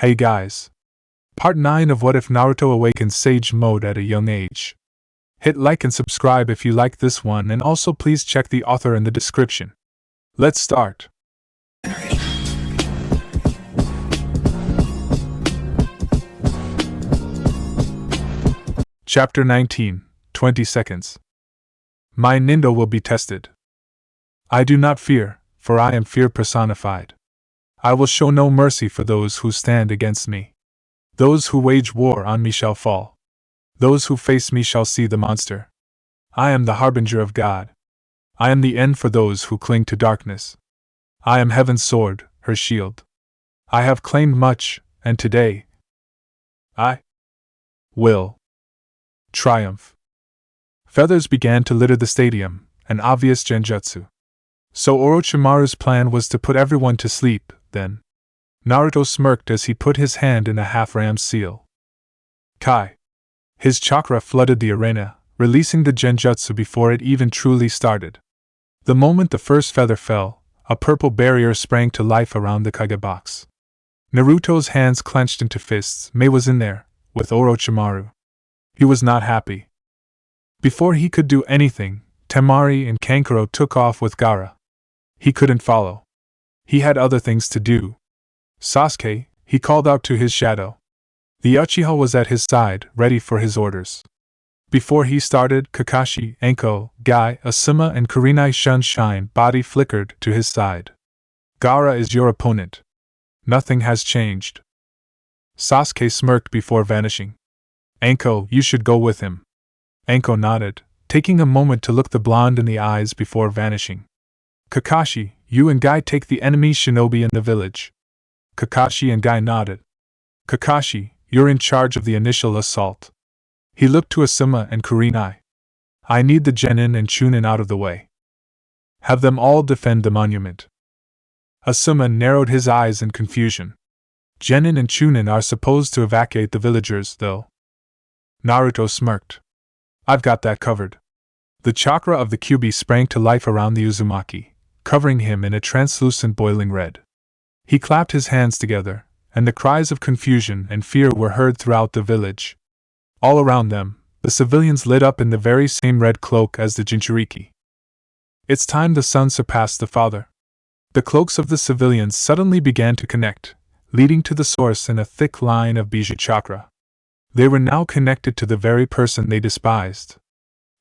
Hey guys! Part 9 of What If Naruto Awakens Sage Mode at a Young Age. Hit like and subscribe if you like this one, and also please check the author in the description. Let's start. Chapter 19, 20 seconds. My Nindo will be tested. I do not fear, for I am fear personified. I will show no mercy for those who stand against me. Those who wage war on me shall fall. Those who face me shall see the monster. I am the harbinger of God. I am the end for those who cling to darkness. I am heaven's sword, her shield. I have claimed much, and today I will triumph. Feathers began to litter the stadium, an obvious genjutsu. So Orochimaru's plan was to put everyone to sleep, then. Naruto smirked as he put his hand in a half-rammed seal. Kai. His chakra flooded the arena, releasing the genjutsu before it even truly started. The moment the first feather fell, a purple barrier sprang to life around the Kage box. Naruto's hands clenched into fists. Mei was in there, with Orochimaru. He was not happy. Before he could do anything, Temari and Kankuro took off with Gaara. He couldn't follow. He had other things to do. Sasuke, he called out to his shadow. The Uchiha was at his side, ready for his orders. Before he started, Kakashi, Anko, Guy, Asuma and Kurenai Shine body flickered to his side. Gaara is your opponent. Nothing has changed. Sasuke smirked before vanishing. Anko, you should go with him. Anko nodded, taking a moment to look the blonde in the eyes before vanishing. Kakashi, you and Guy take the enemy shinobi in the village. Kakashi and Guy nodded. Kakashi, you're in charge of the initial assault. He looked to Asuma and Kurenai. I need the Genin and Chunin out of the way. Have them all defend the monument. Asuma narrowed his eyes in confusion. Genin and Chunin are supposed to evacuate the villagers, though. Naruto smirked. I've got that covered. The chakra of the Kyuubi sprang to life around the Uzumaki, covering him in a translucent boiling red. He clapped his hands together, and the cries of confusion and fear were heard throughout the village. All around them, the civilians lit up in the very same red cloak as the Jinchuriki. It's time the son surpassed the father. The cloaks of the civilians suddenly began to connect, leading to the source in a thick line of Bijuu chakra. They were now connected to the very person they despised.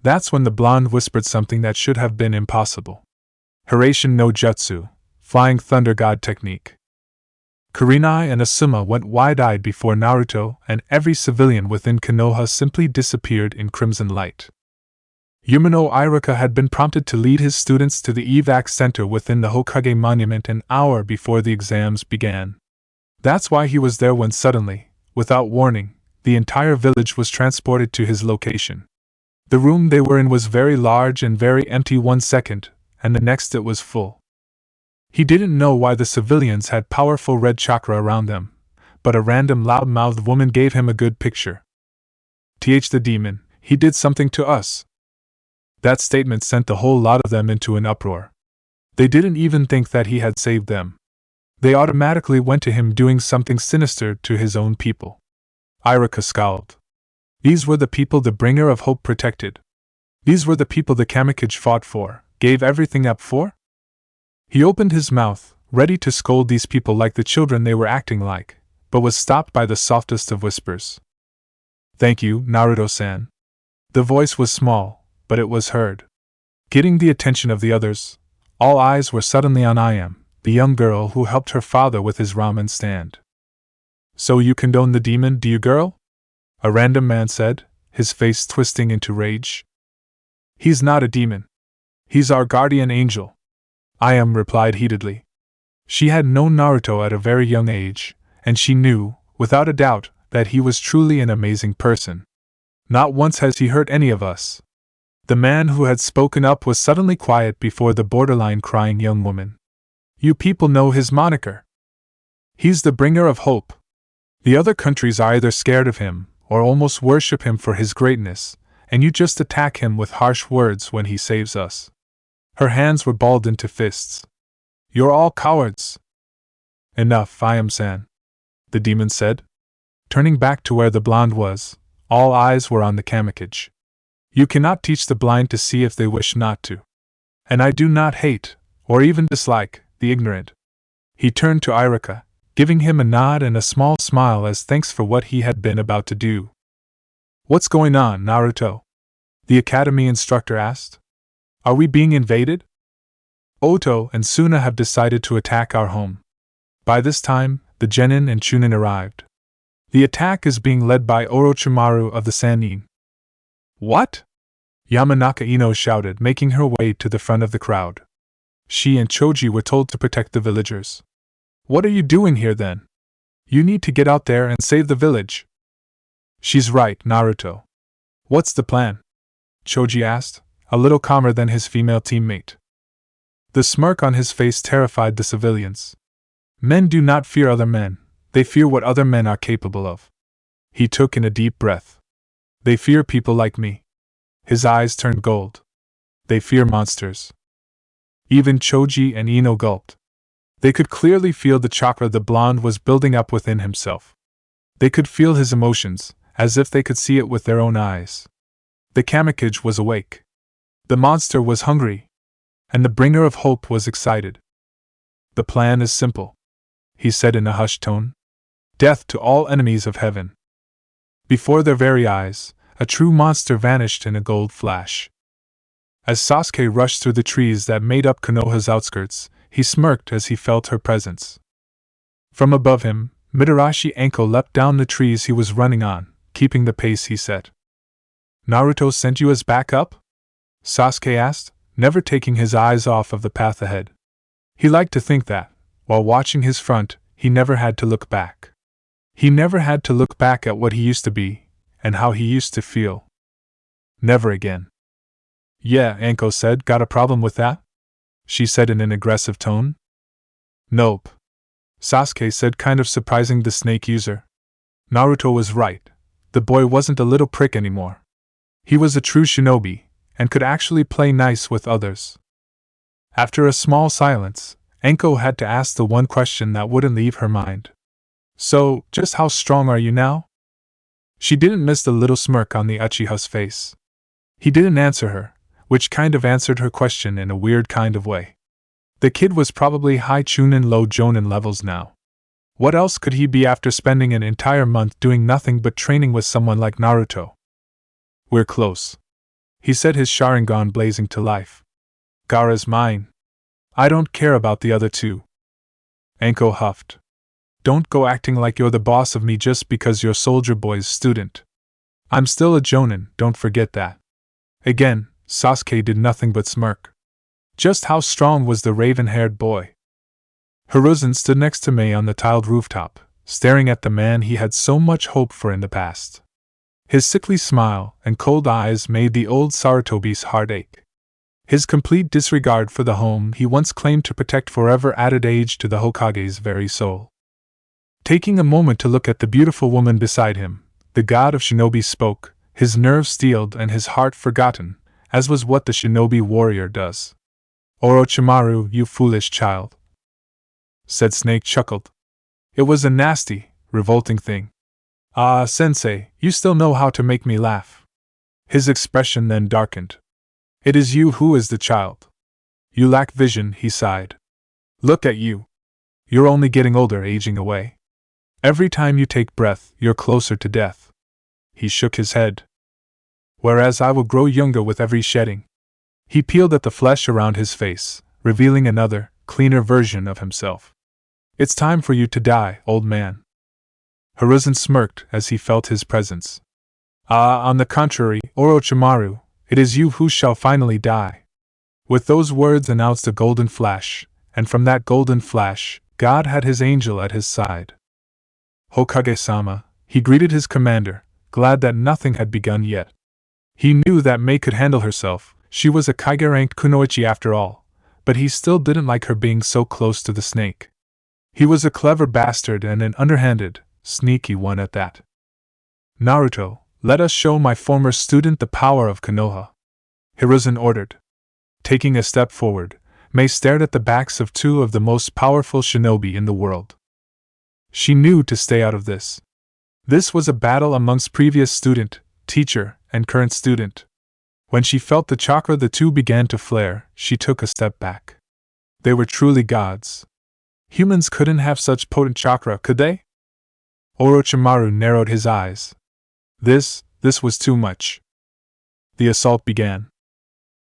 That's when the blonde whispered something that should have been impossible. Hiraishin no Jutsu, Flying Thunder God technique. Kurenai and Asuma went wide-eyed before Naruto and every civilian within Konoha simply disappeared in crimson light. Umino Iruka had been prompted to lead his students to the evac center within the Hokage monument an hour before the exams began. That's why he was there when suddenly, without warning, the entire village was transported to his location. The room they were in was very large and very empty 1 second, and the next it was full. He didn't know why the civilians had powerful red chakra around them, but a random loud-mouthed woman gave him a good picture. The demon, he did something to us. That statement sent the whole lot of them into an uproar. They didn't even think that he had saved them. They automatically went to him doing something sinister to his own people. Iruka scowled. These were the people the bringer of hope protected. These were the people the Kamikage fought for, gave everything up for? He opened his mouth, ready to scold these people like the children they were acting like, but was stopped by the softest of whispers. Thank you, Naruto-san. The voice was small, but it was heard. Getting the attention of the others, all eyes were suddenly on Ayam, the young girl who helped her father with his ramen stand. So you condone the demon, do you, girl? A random man said, his face twisting into rage. He's not a demon. He's our guardian angel. Ayam replied heatedly. She had known Naruto at a very young age, and she knew, without a doubt, that he was truly an amazing person. Not once has he hurt any of us. The man who had spoken up was suddenly quiet before the borderline crying young woman. You people know his moniker. He's the bringer of hope. The other countries are either scared of him, or almost worship him for his greatness, and you just attack him with harsh words when he saves us. Her hands were balled into fists. You're all cowards. Enough, Ayam-san. the demon said. Turning back to where the blonde was, all eyes were on the Kamikage. You cannot teach the blind to see if they wish not to. And I do not hate, or even dislike, the ignorant. He turned to Irika, giving him a nod and a small smile as thanks for what he had been about to do. What's going on, Naruto? The academy instructor asked. Are we being invaded? Oto and Suna have decided to attack our home. By this time, the Genin and Chunin arrived. The attack is being led by Orochimaru of the Sannin. What? Yamanaka Ino shouted, making her way to the front of the crowd. She and Choji were told to protect the villagers. What are you doing here then? You need to get out there and save the village. She's right, Naruto. What's the plan? Choji asked, a little calmer than his female teammate. The smirk on his face terrified the civilians. Men do not fear other men, they fear what other men are capable of. He took in a deep breath. They fear people like me. His eyes turned gold. They fear monsters. Even Choji and Ino gulped. They could clearly feel the chakra the blonde was building up within himself. They could feel his emotions, as if they could see it with their own eyes. The Kamikage was awake. The monster was hungry. And the bringer of hope was excited. The plan is simple, he said in a hushed tone. Death to all enemies of heaven. Before their very eyes, a true monster vanished in a gold flash. As Sasuke rushed through the trees that made up Konoha's outskirts, he smirked as he felt her presence. From above him, Mitarashi Anko leapt down the trees he was running on, keeping the pace he set. Naruto sent you as backup? Sasuke asked, never taking his eyes off of the path ahead. He liked to think that, while watching his front, he never had to look back. He never had to look back at what he used to be, and how he used to feel. Never again. Yeah, Anko said, got a problem with that? She said in an aggressive tone. Nope. Sasuke said, kind of surprising the snake user. Naruto was right. The boy wasn't a little prick anymore. He was a true shinobi, and could actually play nice with others. After a small silence, Anko had to ask the one question that wouldn't leave her mind. So, just how strong are you now? She didn't miss the little smirk on the Uchiha's face. He didn't answer her, which kind of answered her question in a weird kind of way. The kid was probably high Chunin low Jonin levels now. What else could he be after spending an entire month doing nothing but training with someone like Naruto? We're close, he said, his Sharingan blazing to life. Gaara's mine. I don't care about the other two. Anko huffed. Don't go acting like you're the boss of me just because you're Soldier Boy's student. I'm still a Jonin, don't forget that. Again, Sasuke did nothing but smirk. Just how strong was the raven-haired boy? Hiruzen stood next to Mei on the tiled rooftop, staring at the man he had so much hope for in the past. His sickly smile and cold eyes made the old Sarutobi's heart ache. His complete disregard for the home he once claimed to protect forever added age to the Hokage's very soul. Taking a moment to look at the beautiful woman beside him, the god of shinobi spoke, his nerves steeled and his heart forgotten, as was what the shinobi warrior does. Orochimaru, you foolish child, said Snake chuckled. It was a nasty, revolting thing. Ah, sensei, you still know how to make me laugh. His expression then darkened. It is you who is the child. You lack vision, he sighed. Look at you. You're only getting older, aging away. Every time you take breath, you're closer to death. He shook his head. Whereas I will grow younger with every shedding. He peeled at the flesh around his face, revealing another, cleaner version of himself. It's time for you to die, old man. Hiruzen smirked as he felt his presence. Ah, on the contrary, Orochimaru, it is you who shall finally die. With those words announced a golden flash, and from that golden flash, God had his angel at his side. Hokage-sama, he greeted his commander, glad that nothing had begun yet. He knew that Mei could handle herself, she was a Kage-ranked kunoichi after all, but he still didn't like her being so close to the snake. He was a clever bastard and an underhanded, sneaky one at that. Naruto, let us show my former student the power of Konoha, Hiruzen ordered. Taking a step forward, Mei stared at the backs of two of the most powerful shinobi in the world. She knew to stay out of this. This was a battle amongst previous student, teacher, and current student. When she felt the chakra the two began to flare, she took a step back. They were truly gods. Humans couldn't have such potent chakra, could they? Orochimaru narrowed his eyes. This was too much. The assault began.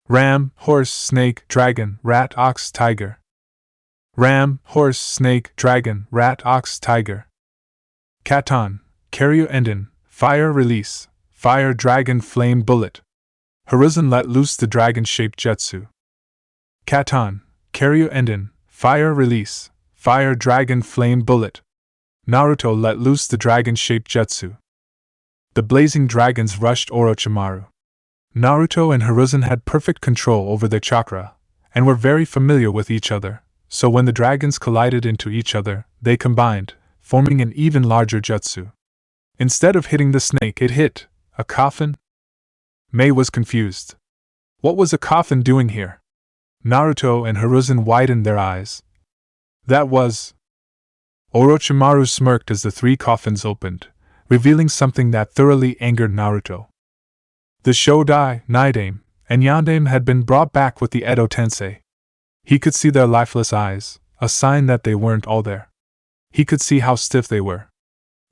Ram, horse, snake, dragon, rat, ox, tiger. Ram, horse, snake, dragon, rat, ox, tiger. Katon, Karyu Enden, fire release, fire dragon flame bullet. Hiruzen let loose the dragon-shaped jutsu. Katon, Karyu Enden, fire release, fire dragon flame bullet. Naruto let loose the dragon-shaped jutsu. The blazing dragons rushed Orochimaru. Naruto and Hiruzen had perfect control over their chakra, and were very familiar with each other, so when the dragons collided into each other, they combined, forming an even larger jutsu. Instead of hitting the snake, it hit a coffin? Mei was confused. What was a coffin doing here? Naruto and Hiruzen widened their eyes. That was... Orochimaru smirked as the three coffins opened, revealing something that thoroughly angered Naruto. The Shodai, Naidame, and Yandame had been brought back with the Edo Tensei. He could see their lifeless eyes, a sign that they weren't all there. He could see how stiff they were.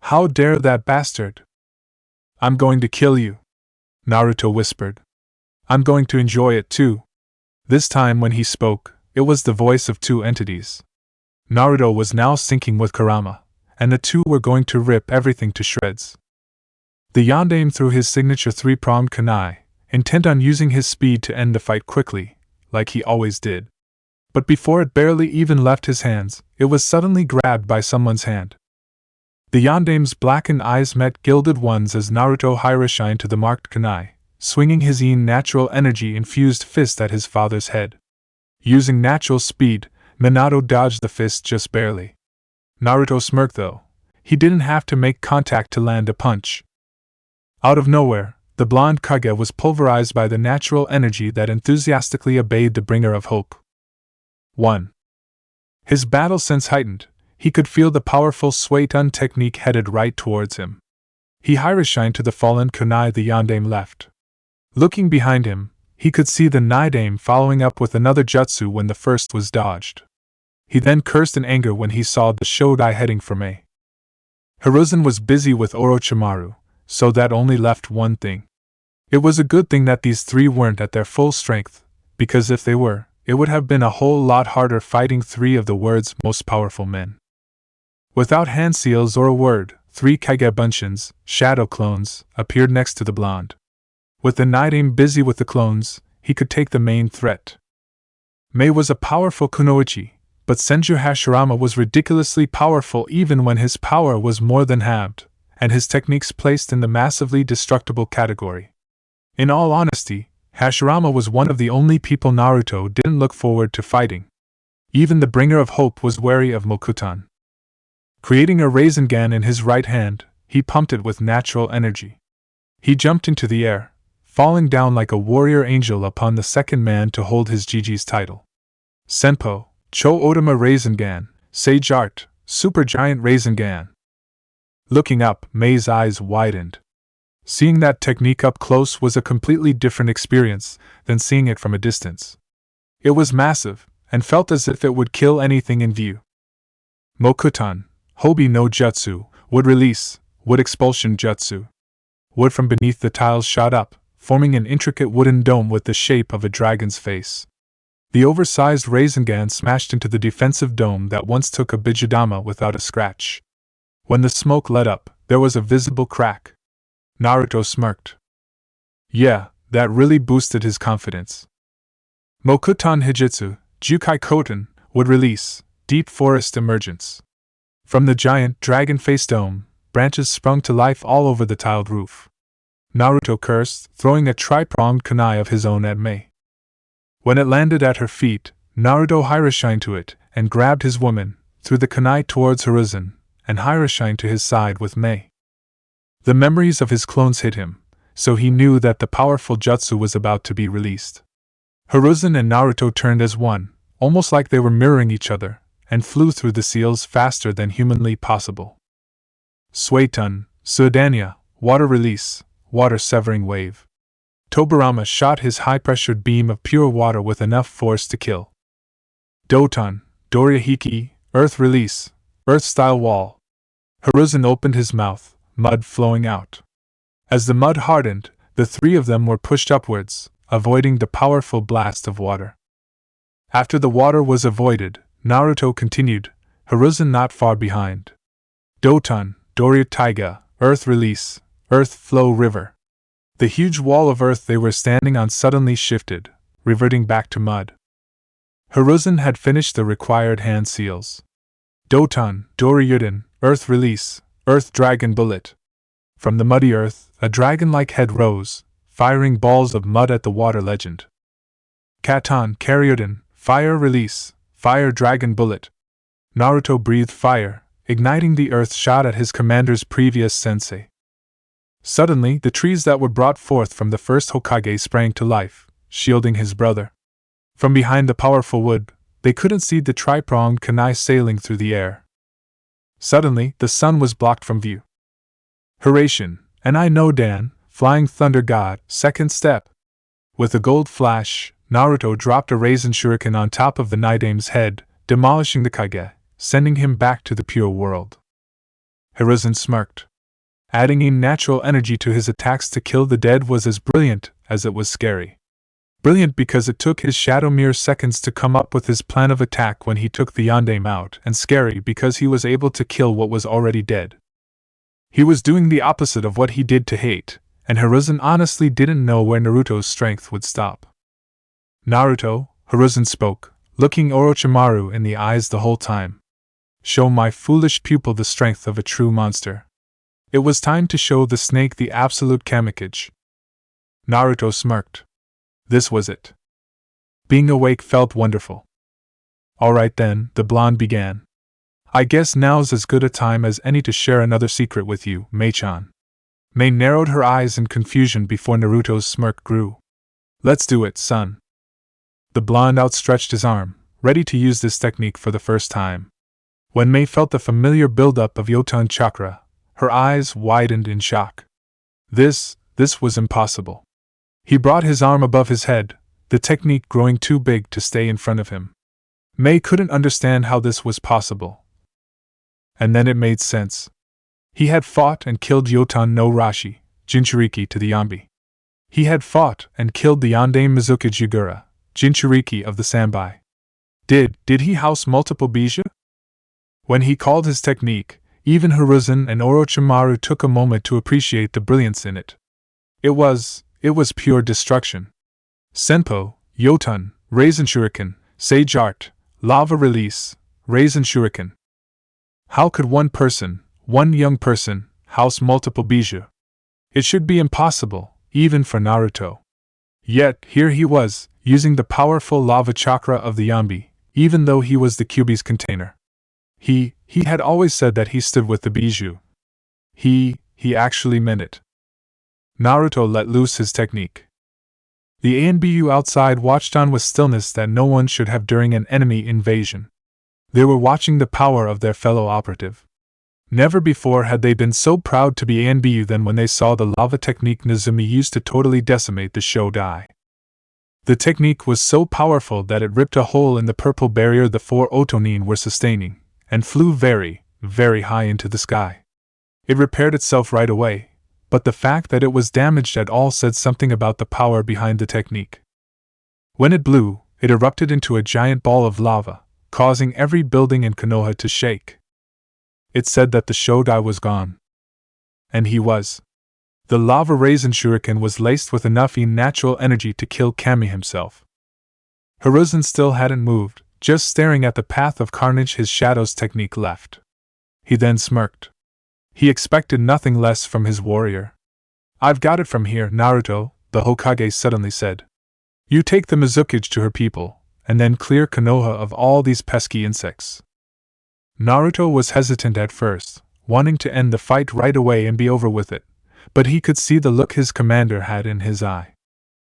How dare that bastard? I'm going to kill you, Naruto whispered. I'm going to enjoy it too. This time when he spoke, it was the voice of two entities. Naruto was now syncing with Kurama, and the two were going to rip everything to shreds. The Yandame threw his signature three-pronged kunai, intent on using his speed to end the fight quickly, like he always did. But before it barely even left his hands, it was suddenly grabbed by someone's hand. The Yandame's blackened eyes met gilded ones as Naruto high-shined to the marked kunai, swinging his natural energy-infused fist at his father's head. Using natural speed, Minato dodged the fist just barely. Naruto smirked though. He didn't have to make contact to land a punch. Out of nowhere, the blonde Kage was pulverized by the natural energy that enthusiastically obeyed the bringer of hope. 1. His battle sense heightened. He could feel the powerful Suetun technique headed right towards him. He high-shined to the fallen kunai the Yandame left. Looking behind him, he could see the Naidame following up with another jutsu when the first was dodged. He then cursed in anger when he saw the Shodai heading for Mei. Hiruzen was busy with Orochimaru, so that only left one thing. It was a good thing that these three weren't at their full strength, because if they were, it would have been a whole lot harder fighting three of the world's most powerful men. Without hand seals or a word, three Kage Bunshins, shadow clones, appeared next to the blonde. With the Naidame busy with the clones, he could take the main threat. Mei was a powerful kunoichi, but Senju Hashirama was ridiculously powerful even when his power was more than halved, and his techniques placed in the massively destructible category. In all honesty, Hashirama was one of the only people Naruto didn't look forward to fighting. Even the bringer of hope was wary of Mokutan. Creating a Rasengan in his right hand, he pumped it with natural energy. He jumped into the air, falling down like a warrior angel upon the second man to hold his Jiji's title. Senpo, Cho Otama Rasengan, Sage Art, Supergiant Rasengan. Looking up, Mei's eyes widened. Seeing that technique up close was a completely different experience than seeing it from a distance. It was massive, and felt as if it would kill anything in view. Mokutan, Hobi no Jutsu, Wood Release, Wood Expulsion Jutsu. Wood from beneath the tiles shot up, forming an intricate wooden dome with the shape of a dragon's face. The oversized Rasengan smashed into the defensive dome that once took a Bijudama without a scratch. When the smoke let up, there was a visible crack. Naruto smirked. Yeah, that really boosted his confidence. Mokutan Hijitsu, Jukai Koten, Would Release, Deep Forest Emergence. From the giant dragon-face dome, branches sprung to life all over the tiled roof. Naruto cursed, throwing a tri-pronged kunai of his own at Mei. When it landed at her feet, Naruto high-shined to it, and grabbed his woman, threw the kunai towards Hiruzen, and high-shined to his side with Mei. The memories of his clones hit him, so he knew that the powerful jutsu was about to be released. Hiruzen and Naruto turned as one, almost like they were mirroring each other, and flew through the seals faster than humanly possible. Suetun, Suedania, water release, water severing wave. Tobirama shot his high-pressured beam of pure water with enough force to kill. Doton, Dorihiki, earth release, earth-style wall. Hiruzen opened his mouth, mud flowing out. As the mud hardened, the three of them were pushed upwards, avoiding the powerful blast of water. After the water was avoided, Naruto continued, Hiruzen not far behind. Doton, Doryu Taiga, earth release, earth flow river. The huge wall of earth they were standing on suddenly shifted, reverting back to mud. Hiruzen had finished the required hand seals. Doton, Doryuden, earth release, earth dragon bullet. From the muddy earth, a dragon-like head rose, firing balls of mud at the water legend. Katon, Karyuden, fire release, fire dragon bullet. Naruto breathed fire, igniting the earth shot at his commander's previous sensei. Suddenly, the trees that were brought forth from the first Hokage sprang to life, shielding his brother. From behind the powerful wood, they couldn't see the tri-pronged kunai sailing through the air. Suddenly, the sun was blocked from view. Hiraishin, and I know Dan, flying thunder god, second step. With a gold flash, Naruto dropped a raisin shuriken on top of the Nidame's head, demolishing the Kage, sending him back to the pure world. Hiruzen smirked. Adding in natural energy to his attacks to kill the dead was as brilliant as it was scary. Brilliant because it took his shadow mere seconds to come up with his plan of attack when he took the Yondaime out, and scary because he was able to kill what was already dead. He was doing the opposite of what he did to hate, and Hiruzen honestly didn't know where Naruto's strength would stop. Naruto, Hiruzen spoke, looking Orochimaru in the eyes the whole time. Show my foolish pupil the strength of a true monster. It was time to show the snake the absolute kamikage. Naruto smirked. This was it. Being awake felt wonderful. Alright then, the blonde began. I guess now's as good a time as any to share another secret with you, Mei-chan. Mei narrowed her eyes in confusion before Naruto's smirk grew. Let's do it, son. The blonde outstretched his arm, ready to use this technique for the first time. When Mei felt the familiar buildup of Yotan chakra, her eyes widened in shock. This was impossible. He brought his arm above his head, the technique growing too big to stay in front of him. Mei couldn't understand how this was possible. And then it made sense. He had fought and killed Yotan no Rashi, Jinchuriki to the Yambi. He had fought and killed the Yondaime Mizuka Jigura, Jinchuriki of the Sanbai. Did he house multiple Bijou? When he called his technique, even Hiruzen and Orochimaru took a moment to appreciate the brilliance in it. It was pure destruction. Senpo, Yotan, Raisin Shuriken, Sage Art, Lava Release, Raisin Shuriken. How could one person, one young person, house multiple Bijou? It should be impossible, even for Naruto. Yet, here he was, using the powerful lava chakra of the Yambi, even though he was the Kyuubi's container. He had always said that he stood with the Bijou. He actually meant it. Naruto let loose his technique. The ANBU outside watched on with stillness that no one should have during an enemy invasion. They were watching the power of their fellow operative. Never before had they been so proud to be ANBU than when they saw the lava technique Nezumi used to totally decimate the Shodai. The technique was so powerful that it ripped a hole in the purple barrier the four Otonin were sustaining, and flew very, very high into the sky. It repaired itself right away, but the fact that it was damaged at all said something about the power behind the technique. When it blew, it erupted into a giant ball of lava, causing every building in Konoha to shake. It said that the Shodai was gone. And he was. The lava raisin shuriken was laced with enough natural energy to kill Kami himself. Hiruzen still hadn't moved, just staring at the path of carnage his shadow's technique left. He then smirked. He expected nothing less from his warrior. I've got it from here, Naruto, the Hokage suddenly said. You take the Mizukage to her people, and then clear Konoha of all these pesky insects. Naruto was hesitant at first, wanting to end the fight right away and be over with it, but he could see the look his commander had in his eye.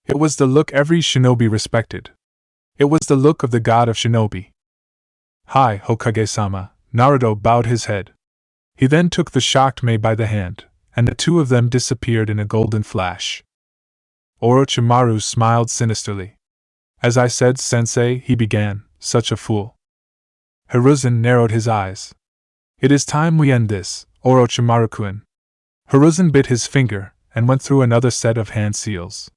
It was the look every shinobi respected. It was the look of the god of shinobi. Hi, Hokage-sama. Naruto bowed his head. He then took the shocked Mei by the hand, and the two of them disappeared in a golden flash. Orochimaru smiled sinisterly. As I said, sensei, he began, such a fool. Hiruzen narrowed his eyes. It is time we end this, Orochimaru-kun. Hiruzen bit his finger, and went through another set of hand seals.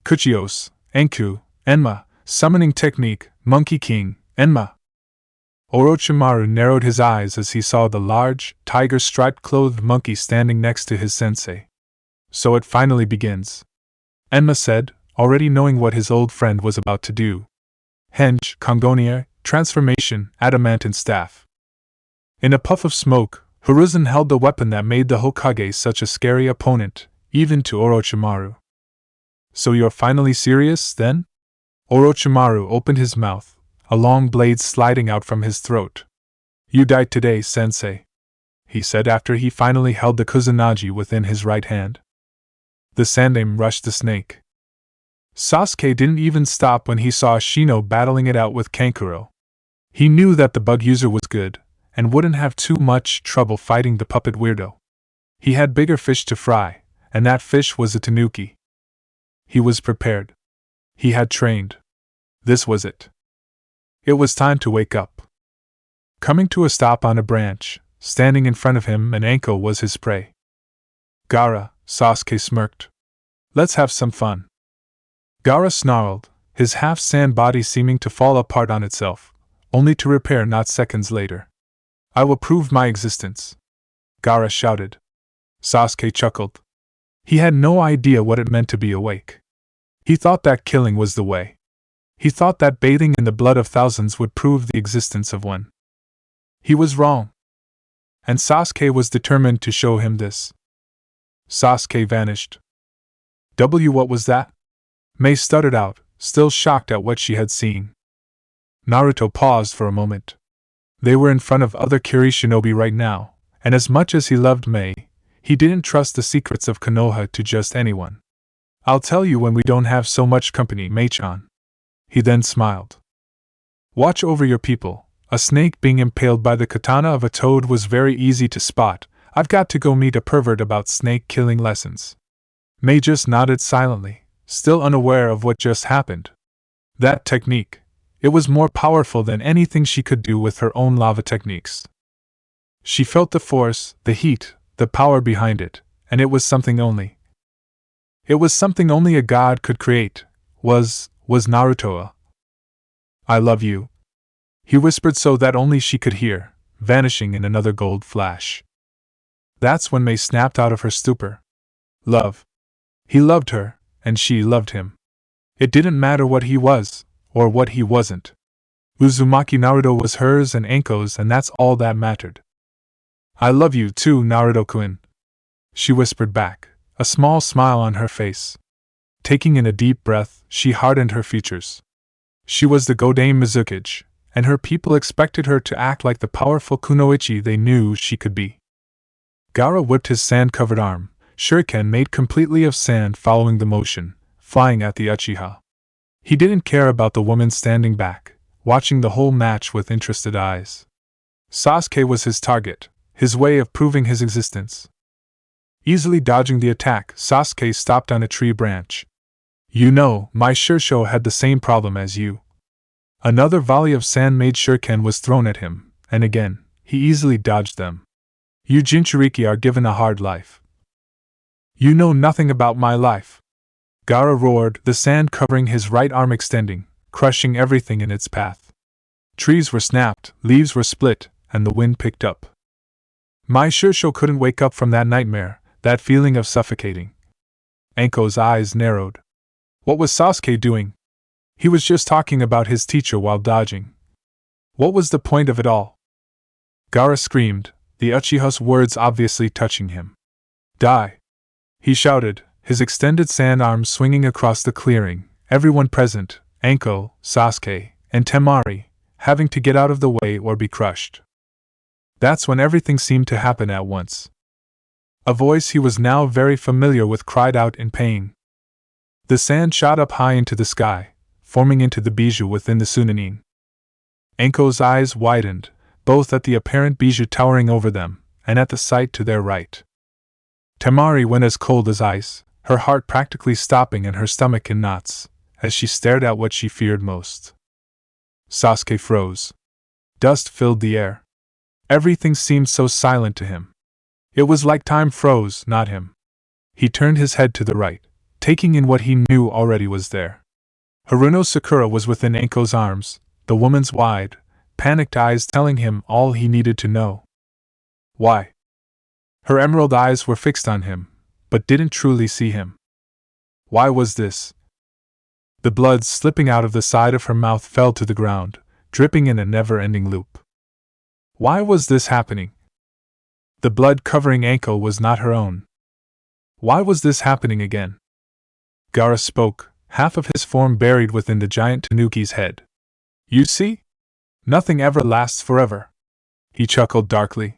Kuchios, Enku, Enma, summoning technique, Monkey King, Enma. Orochimaru narrowed his eyes as he saw the large, tiger-striped clothed monkey standing next to his sensei. So it finally begins. Enma said, already knowing what his old friend was about to do. Henge, Kongonia, transformation, adamantine staff. In a puff of smoke, Hiruzen held the weapon that made the Hokage such a scary opponent, even to Orochimaru. So you're finally serious, then? Orochimaru opened his mouth, a long blade sliding out from his throat. You died today, sensei, he said after he finally held the Kusanagi within his right hand. The Sandaime rushed the snake. Sasuke didn't even stop when he saw Shino battling it out with Kankuro. He knew that the bug user was good, and wouldn't have too much trouble fighting the puppet weirdo. He had bigger fish to fry, and that fish was a tanuki. He was prepared. He had trained. This was it. It was time to wake up. Coming to a stop on a branch, standing in front of him and Anko was his prey. Gaara, Sasuke smirked. Let's have some fun. Gaara snarled, his half-sand body seeming to fall apart on itself, only to repair not seconds later. I will prove my existence, Gaara shouted. Sasuke chuckled. He had no idea what it meant to be awake. He thought that killing was the way. He thought that bathing in the blood of thousands would prove the existence of one. He was wrong. And Sasuke was determined to show him this. Sasuke vanished. What was that? Mei stuttered out, still shocked at what she had seen. Naruto paused for a moment. They were in front of other Kiri shinobi right now, and as much as he loved Mei, he didn't trust the secrets of Konoha to just anyone. I'll tell you when we don't have so much company, Mei-chan. He then smiled. Watch over your people. A snake being impaled by the katana of a toad was very easy to spot. I've got to go meet a pervert about snake killing lessons. Mei just nodded silently, still unaware of what just happened. That technique. It was more powerful than anything she could do with her own lava techniques. She felt the force, the heat, the power behind it, and it was something only. It was something only a god could create. Was Naruto. I love you. He whispered so that only she could hear, vanishing in another gold flash. That's when Mei snapped out of her stupor. Love. He loved her, and she loved him. It didn't matter what he was, or what he wasn't. Uzumaki Naruto was hers and Anko's, and that's all that mattered. I love you too, Naruto-kun, she whispered back, a small smile on her face. Taking in a deep breath, she hardened her features. She was the Godame Mizukage, and her people expected her to act like the powerful kunoichi they knew she could be. Gaara whipped his sand-covered arm, shuriken made completely of sand following the motion, flying at the Uchiha. He didn't care about the woman standing back, watching the whole match with interested eyes. Sasuke was his target, his way of proving his existence. Easily dodging the attack, Sasuke stopped on a tree branch. You know, my Shursho had the same problem as you. Another volley of sand-made shuriken was thrown at him, and again, he easily dodged them. You Jinchuriki are given a hard life. You know nothing about my life. Gaara roared, the sand covering his right arm extending, crushing everything in its path. Trees were snapped, leaves were split, and the wind picked up. My Shursho couldn't wake up from that nightmare, that feeling of suffocating. Anko's eyes narrowed. What was Sasuke doing? He was just talking about his teacher while dodging. What was the point of it all? Gaara screamed, the Uchiha's words obviously touching him. Die! He shouted, his extended sand arms swinging across the clearing, everyone present, Anko, Sasuke, and Temari, having to get out of the way or be crushed. That's when everything seemed to happen at once. A voice he was now very familiar with cried out in pain. The sand shot up high into the sky, forming into the bijou within the Sunanin. Anko's eyes widened, both at the apparent bijou towering over them, and at the sight to their right. Temari went as cold as ice, her heart practically stopping and her stomach in knots, as she stared at what she feared most. Sasuke froze. Dust filled the air. Everything seemed so silent to him. It was like time froze, not him. He turned his head to the right, taking in what he knew already was there. Haruno Sakura was within Anko's arms, the woman's wide, panicked eyes telling him all he needed to know. Why? Her emerald eyes were fixed on him, but didn't truly see him. Why was this? The blood slipping out of the side of her mouth fell to the ground, dripping in a never-ending loop. Why was this happening? The blood covering Anko was not her own. Why was this happening again? Gaara spoke, half of his form buried within the giant Tanuki's head. You see? Nothing ever lasts forever. He chuckled darkly.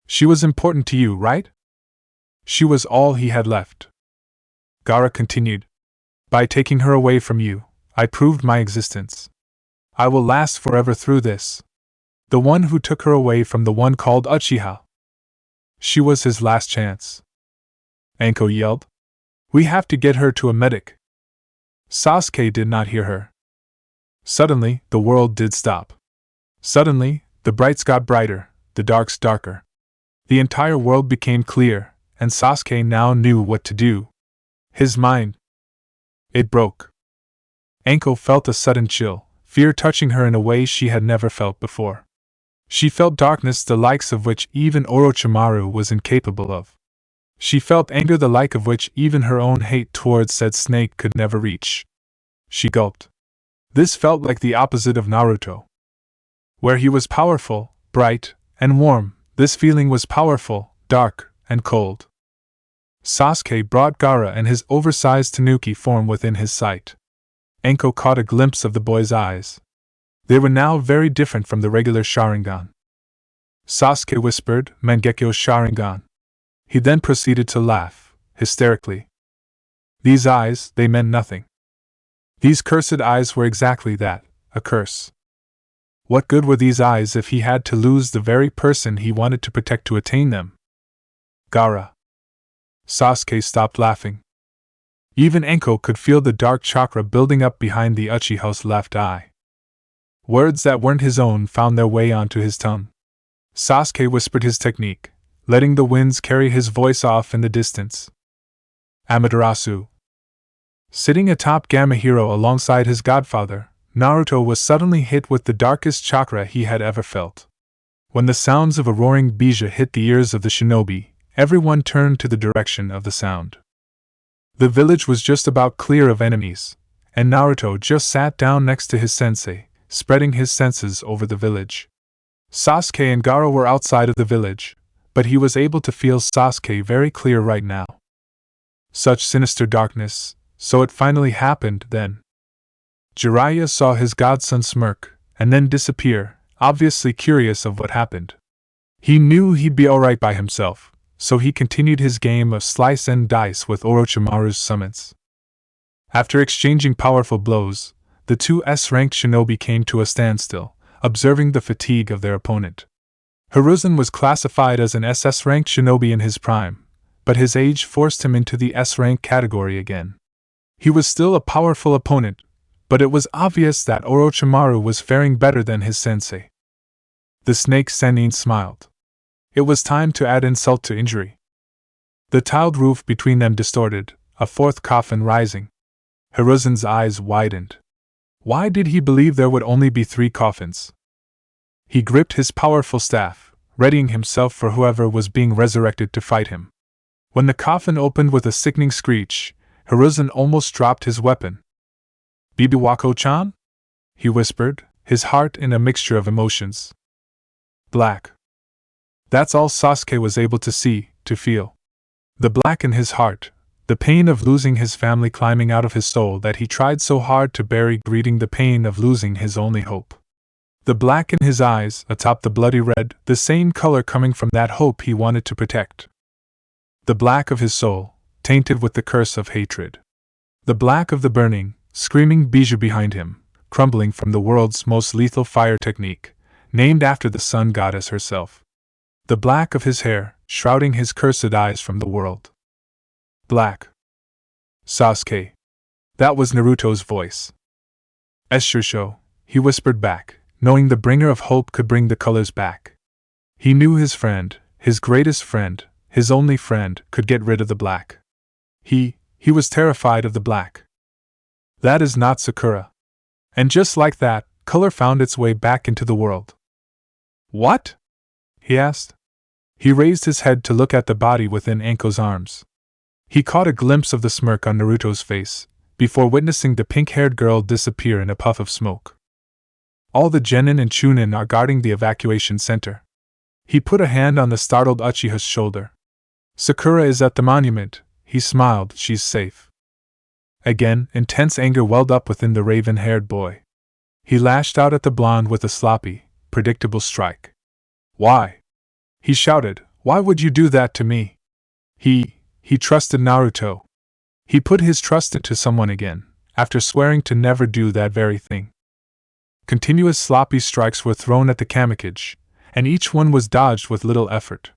She was important to you, right? She was all he had left. Gaara continued. By taking her away from you, I proved my existence. I will last forever through this. The one who took her away from the one called Uchiha. She was his last chance. Anko yelled. We have to get her to a medic. Sasuke did not hear her. Suddenly, the world did stop. Suddenly, the brights got brighter, the darks darker. The entire world became clear, and Sasuke now knew what to do. His mind. It broke. Anko felt a sudden chill, fear touching her in a way she had never felt before. She felt darkness the likes of which even Orochimaru was incapable of. She felt anger the like of which even her own hate towards said snake could never reach. She gulped. This felt like the opposite of Naruto. Where he was powerful, bright, and warm, this feeling was powerful, dark, and cold. Sasuke brought Gaara and his oversized Tanuki form within his sight. Anko caught a glimpse of the boy's eyes. They were now very different from the regular Sharingan. Sasuke whispered, Mangekyo Sharingan. He then proceeded to laugh, hysterically. These eyes, they meant nothing. These cursed eyes were exactly that, a curse. What good were these eyes if he had to lose the very person he wanted to protect to attain them? Gaara. Sasuke stopped laughing. Even Anko could feel the dark chakra building up behind the Uchiha's left eye. Words that weren't his own found their way onto his tongue. Sasuke whispered his technique, letting the winds carry his voice off in the distance. Amaterasu. Sitting atop Gamahiro alongside his godfather, Naruto was suddenly hit with the darkest chakra he had ever felt. When the sounds of a roaring bija hit the ears of the shinobi, everyone turned to the direction of the sound. The village was just about clear of enemies, and Naruto just sat down next to his sensei, spreading his senses over the village. Sasuke and Gaara were outside of the village, but he was able to feel Sasuke very clear right now. Such sinister darkness, so it finally happened then. Jiraiya saw his godson smirk, and then disappear, obviously curious of what happened. He knew he'd be alright by himself, so he continued his game of slice and dice with Orochimaru's summons. After exchanging powerful blows, the two S-ranked shinobi came to a standstill, observing the fatigue of their opponent. Hiruzen was classified as an SS-ranked shinobi in his prime, but his age forced him into the S-rank category again. He was still a powerful opponent, but it was obvious that Orochimaru was faring better than his sensei. The snake Sennin smiled. It was time to add insult to injury. The tiled roof between them distorted, a fourth coffin rising. Hiruzen's eyes widened. Why did he believe there would only be 3 coffins? He gripped his powerful staff, readying himself for whoever was being resurrected to fight him. When the coffin opened with a sickening screech, Hiruzen almost dropped his weapon. Bibiwako-chan? He whispered, his heart in a mixture of emotions. Black. That's all Sasuke was able to see, to feel. The black in his heart, the pain of losing his family climbing out of his soul that he tried so hard to bury, greeting the pain of losing his only hope. The black in his eyes, atop the bloody red, the same color coming from that hope he wanted to protect. The black of his soul, tainted with the curse of hatred. The black of the burning, screaming bijou behind him, crumbling from the world's most lethal fire technique, named after the sun goddess herself. The black of his hair, shrouding his cursed eyes from the world. Black. Sasuke. That was Naruto's voice. Shusho, he whispered back, knowing the bringer of hope could bring the colors back. He knew his friend, his greatest friend, his only friend, could get rid of the black. He was terrified of the black. That is not Sakura. And just like that, color found its way back into the world. What? He asked. He raised his head to look at the body within Anko's arms. He caught a glimpse of the smirk on Naruto's face, before witnessing the pink-haired girl disappear in a puff of smoke. All the Genin and Chunin are guarding the evacuation center. He put a hand on the startled Uchiha's shoulder. Sakura is at the monument, he smiled, she's safe. Again, intense anger welled up within the raven-haired boy. He lashed out at the blonde with a sloppy, predictable strike. Why? He shouted, why would you do that to me? He trusted Naruto. He put his trust into someone again, after swearing to never do that very thing. Continuous sloppy strikes were thrown at the Kamikage, and each one was dodged with little effort.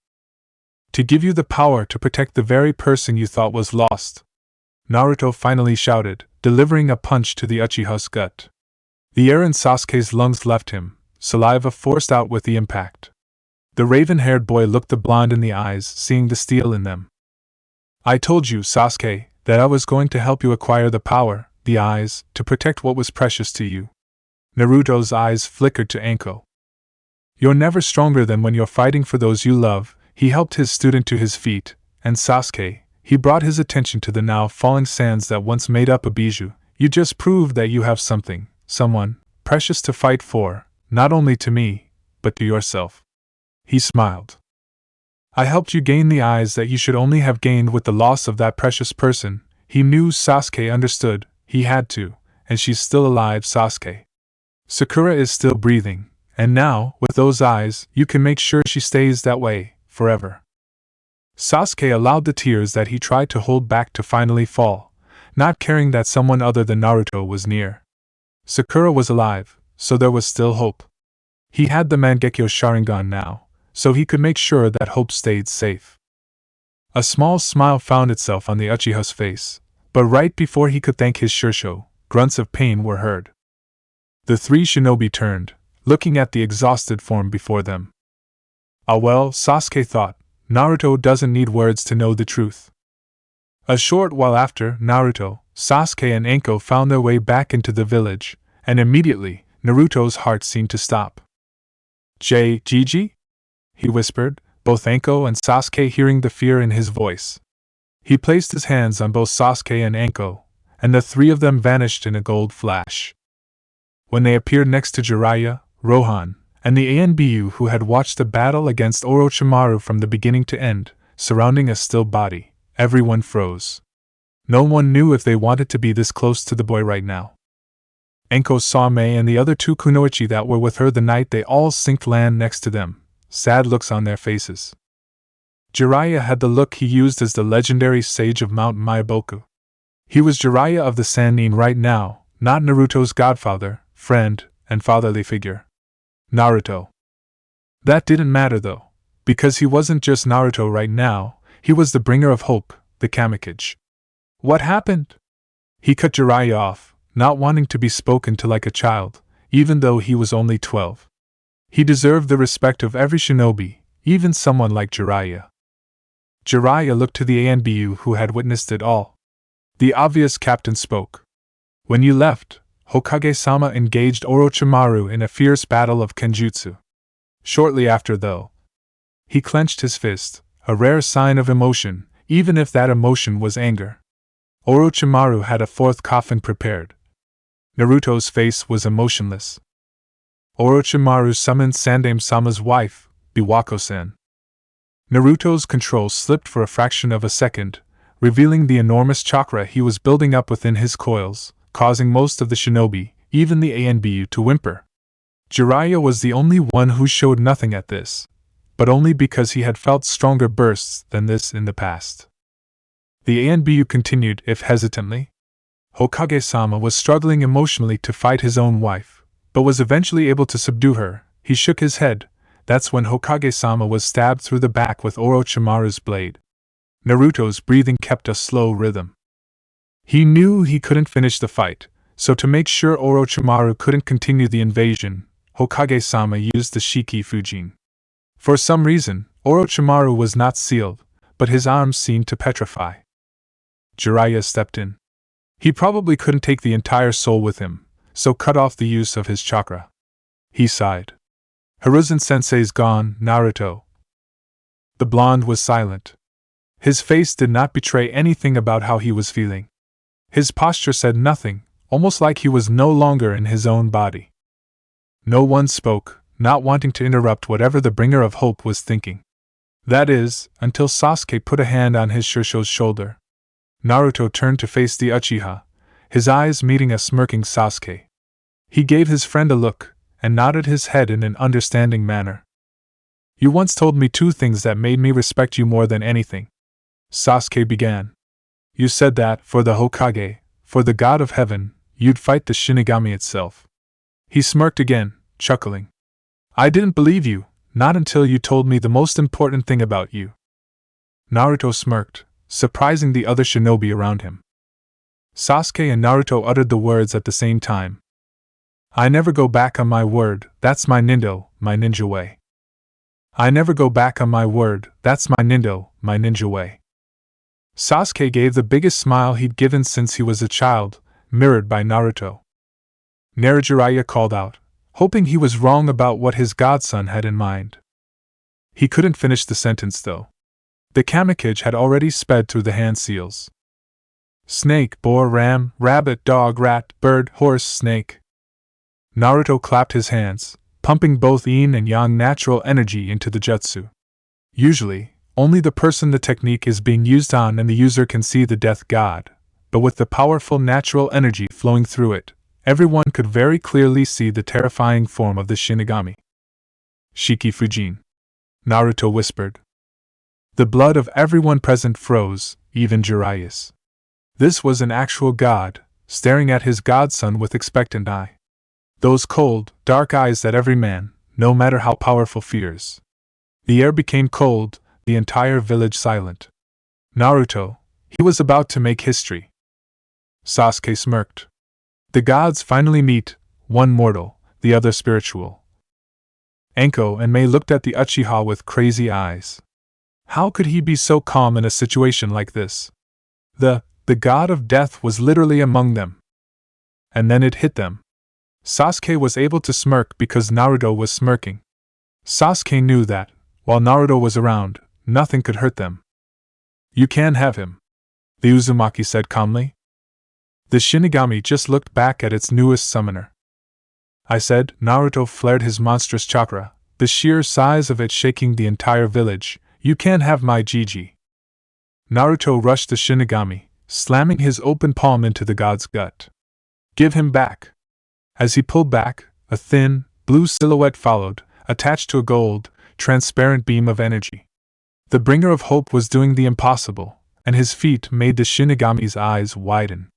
To give you the power to protect the very person you thought was lost, Naruto finally shouted, delivering a punch to the Uchiha's gut. The air in Sasuke's lungs left him, saliva forced out with the impact. The raven-haired boy looked the blonde in the eyes, seeing the steel in them. I told you, Sasuke, that I was going to help you acquire the power, the eyes, to protect what was precious to you. Naruto's eyes flickered to Anko. You're never stronger than when you're fighting for those you love. He helped his student to his feet, and Sasuke, he brought his attention to the now falling sands that once made up a bijou. You just proved that you have something, someone, precious to fight for, not only to me, but to yourself. He smiled. I helped you gain the eyes that you should only have gained with the loss of that precious person. He knew Sasuke understood, he had to, and she's still alive, Sasuke. Sakura is still breathing, and now, with those eyes, you can make sure she stays that way, forever. Sasuke allowed the tears that he tried to hold back to finally fall, not caring that someone other than Naruto was near. Sakura was alive, so there was still hope. He had the Mangekyo Sharingan now, so he could make sure that hope stayed safe. A small smile found itself on the Uchiha's face, but right before he could thank his Shusho, grunts of pain were heard. The three shinobi turned, looking at the exhausted form before them. Ah well, Sasuke thought, Naruto doesn't need words to know the truth. A short while after, Naruto, Sasuke and Anko found their way back into the village, and immediately, Naruto's heart seemed to stop. Gigi? He whispered, both Anko and Sasuke hearing the fear in his voice. He placed his hands on both Sasuke and Anko, and the three of them vanished in a gold flash. When they appeared next to Jiraiya, Rohan, and the ANBU who had watched the battle against Orochimaru from the beginning to end, surrounding a still body, everyone froze. No one knew if they wanted to be this close to the boy right now. Anko saw Mei and the other two kunoichi that were with her the night they all sinked land next to them, sad looks on their faces. Jiraiya had the look he used as the legendary sage of Mount Myaboku. He was Jiraiya of the Sannin right now, not Naruto's godfather, friend, and fatherly figure. Naruto. That didn't matter though, because he wasn't just Naruto right now, he was the bringer of hope, the Kamikage. What happened? He cut Jiraiya off, not wanting to be spoken to like a child, even though he was only 12. He deserved the respect of every shinobi, even someone like Jiraiya. Jiraiya looked to the ANBU who had witnessed it all. The obvious captain spoke. When you left, Hokage-sama engaged Orochimaru in a fierce battle of Kenjutsu. Shortly after, though, he clenched his fist, a rare sign of emotion, even if that emotion was anger. Orochimaru had a fourth coffin prepared. Naruto's face was emotionless. Orochimaru summoned Sandaime-sama's wife, Biwako-san. Naruto's control slipped for a fraction of a second, revealing the enormous chakra he was building up within his coils, causing most of the shinobi, even the ANBU, to whimper. Jiraiya was the only one who showed nothing at this, but only because he had felt stronger bursts than this in the past. The ANBU continued, if hesitantly. Hokage-sama was struggling emotionally to fight his own wife, but was eventually able to subdue her. He shook his head. That's when Hokage-sama was stabbed through the back with Orochimaru's blade. Naruto's breathing kept a slow rhythm. He knew he couldn't finish the fight, so to make sure Orochimaru couldn't continue the invasion, Hokage-sama used the Shiki Fujin. For some reason, Orochimaru was not sealed, but his arms seemed to petrify. Jiraiya stepped in. He probably couldn't take the entire soul with him, so cut off the use of his chakra. He sighed. Hiruzen-sensei's gone, Naruto. The blonde was silent. His face did not betray anything about how he was feeling. His posture said nothing, almost like he was no longer in his own body. No one spoke, not wanting to interrupt whatever the bringer of hope was thinking. That is, until Sasuke put a hand on his Shusho's shoulder. Naruto turned to face the Uchiha, his eyes meeting a smirking Sasuke. He gave his friend a look, and nodded his head in an understanding manner. You once told me 2 things that made me respect you more than anything. Sasuke began. You said that, for the Hokage, for the god of heaven, you'd fight the Shinigami itself. He smirked again, chuckling. I didn't believe you, not until you told me the most important thing about you. Naruto smirked, surprising the other shinobi around him. Sasuke and Naruto uttered the words at the same time. I never go back on my word, that's my ninja way. I never go back on my word, that's my ninja way. Sasuke gave the biggest smile he'd given since he was a child, mirrored by Naruto. Jiraiya called out, hoping he was wrong about what his godson had in mind. He couldn't finish the sentence though. The Kamikage had already sped through the hand seals. Snake, boar, ram, rabbit, dog, rat, bird, horse, snake. Naruto clapped his hands, pumping both yin and yang natural energy into the jutsu. Usually, only the person the technique is being used on and the user can see the death god, but with the powerful natural energy flowing through it, everyone could very clearly see the terrifying form of the Shinigami. Shiki Fujin. Naruto whispered. The blood of everyone present froze, even Jiraiya's. This was an actual god, staring at his godson with expectant eye. Those cold, dark eyes that every man, no matter how powerful, fears. The air became cold, the entire village silent. Naruto, he was about to make history. Sasuke smirked. The gods finally meet, one mortal, the other spiritual. Anko and Mei looked at the Uchiha with crazy eyes. How could he be so calm in a situation like this? The god of death was literally among them. And then it hit them. Sasuke was able to smirk because Naruto was smirking. Sasuke knew that, while Naruto was around, nothing could hurt them. You can have him, the Uzumaki said calmly. The Shinigami just looked back at its newest summoner. I said. Naruto flared his monstrous chakra, the sheer size of it shaking the entire village. You can't have my Gigi. Naruto rushed the Shinigami, slamming his open palm into the god's gut. Give him back. As he pulled back, a thin, blue silhouette followed, attached to a gold, transparent beam of energy. The bringer of hope was doing the impossible, and his feat made the Shinigami's eyes widen.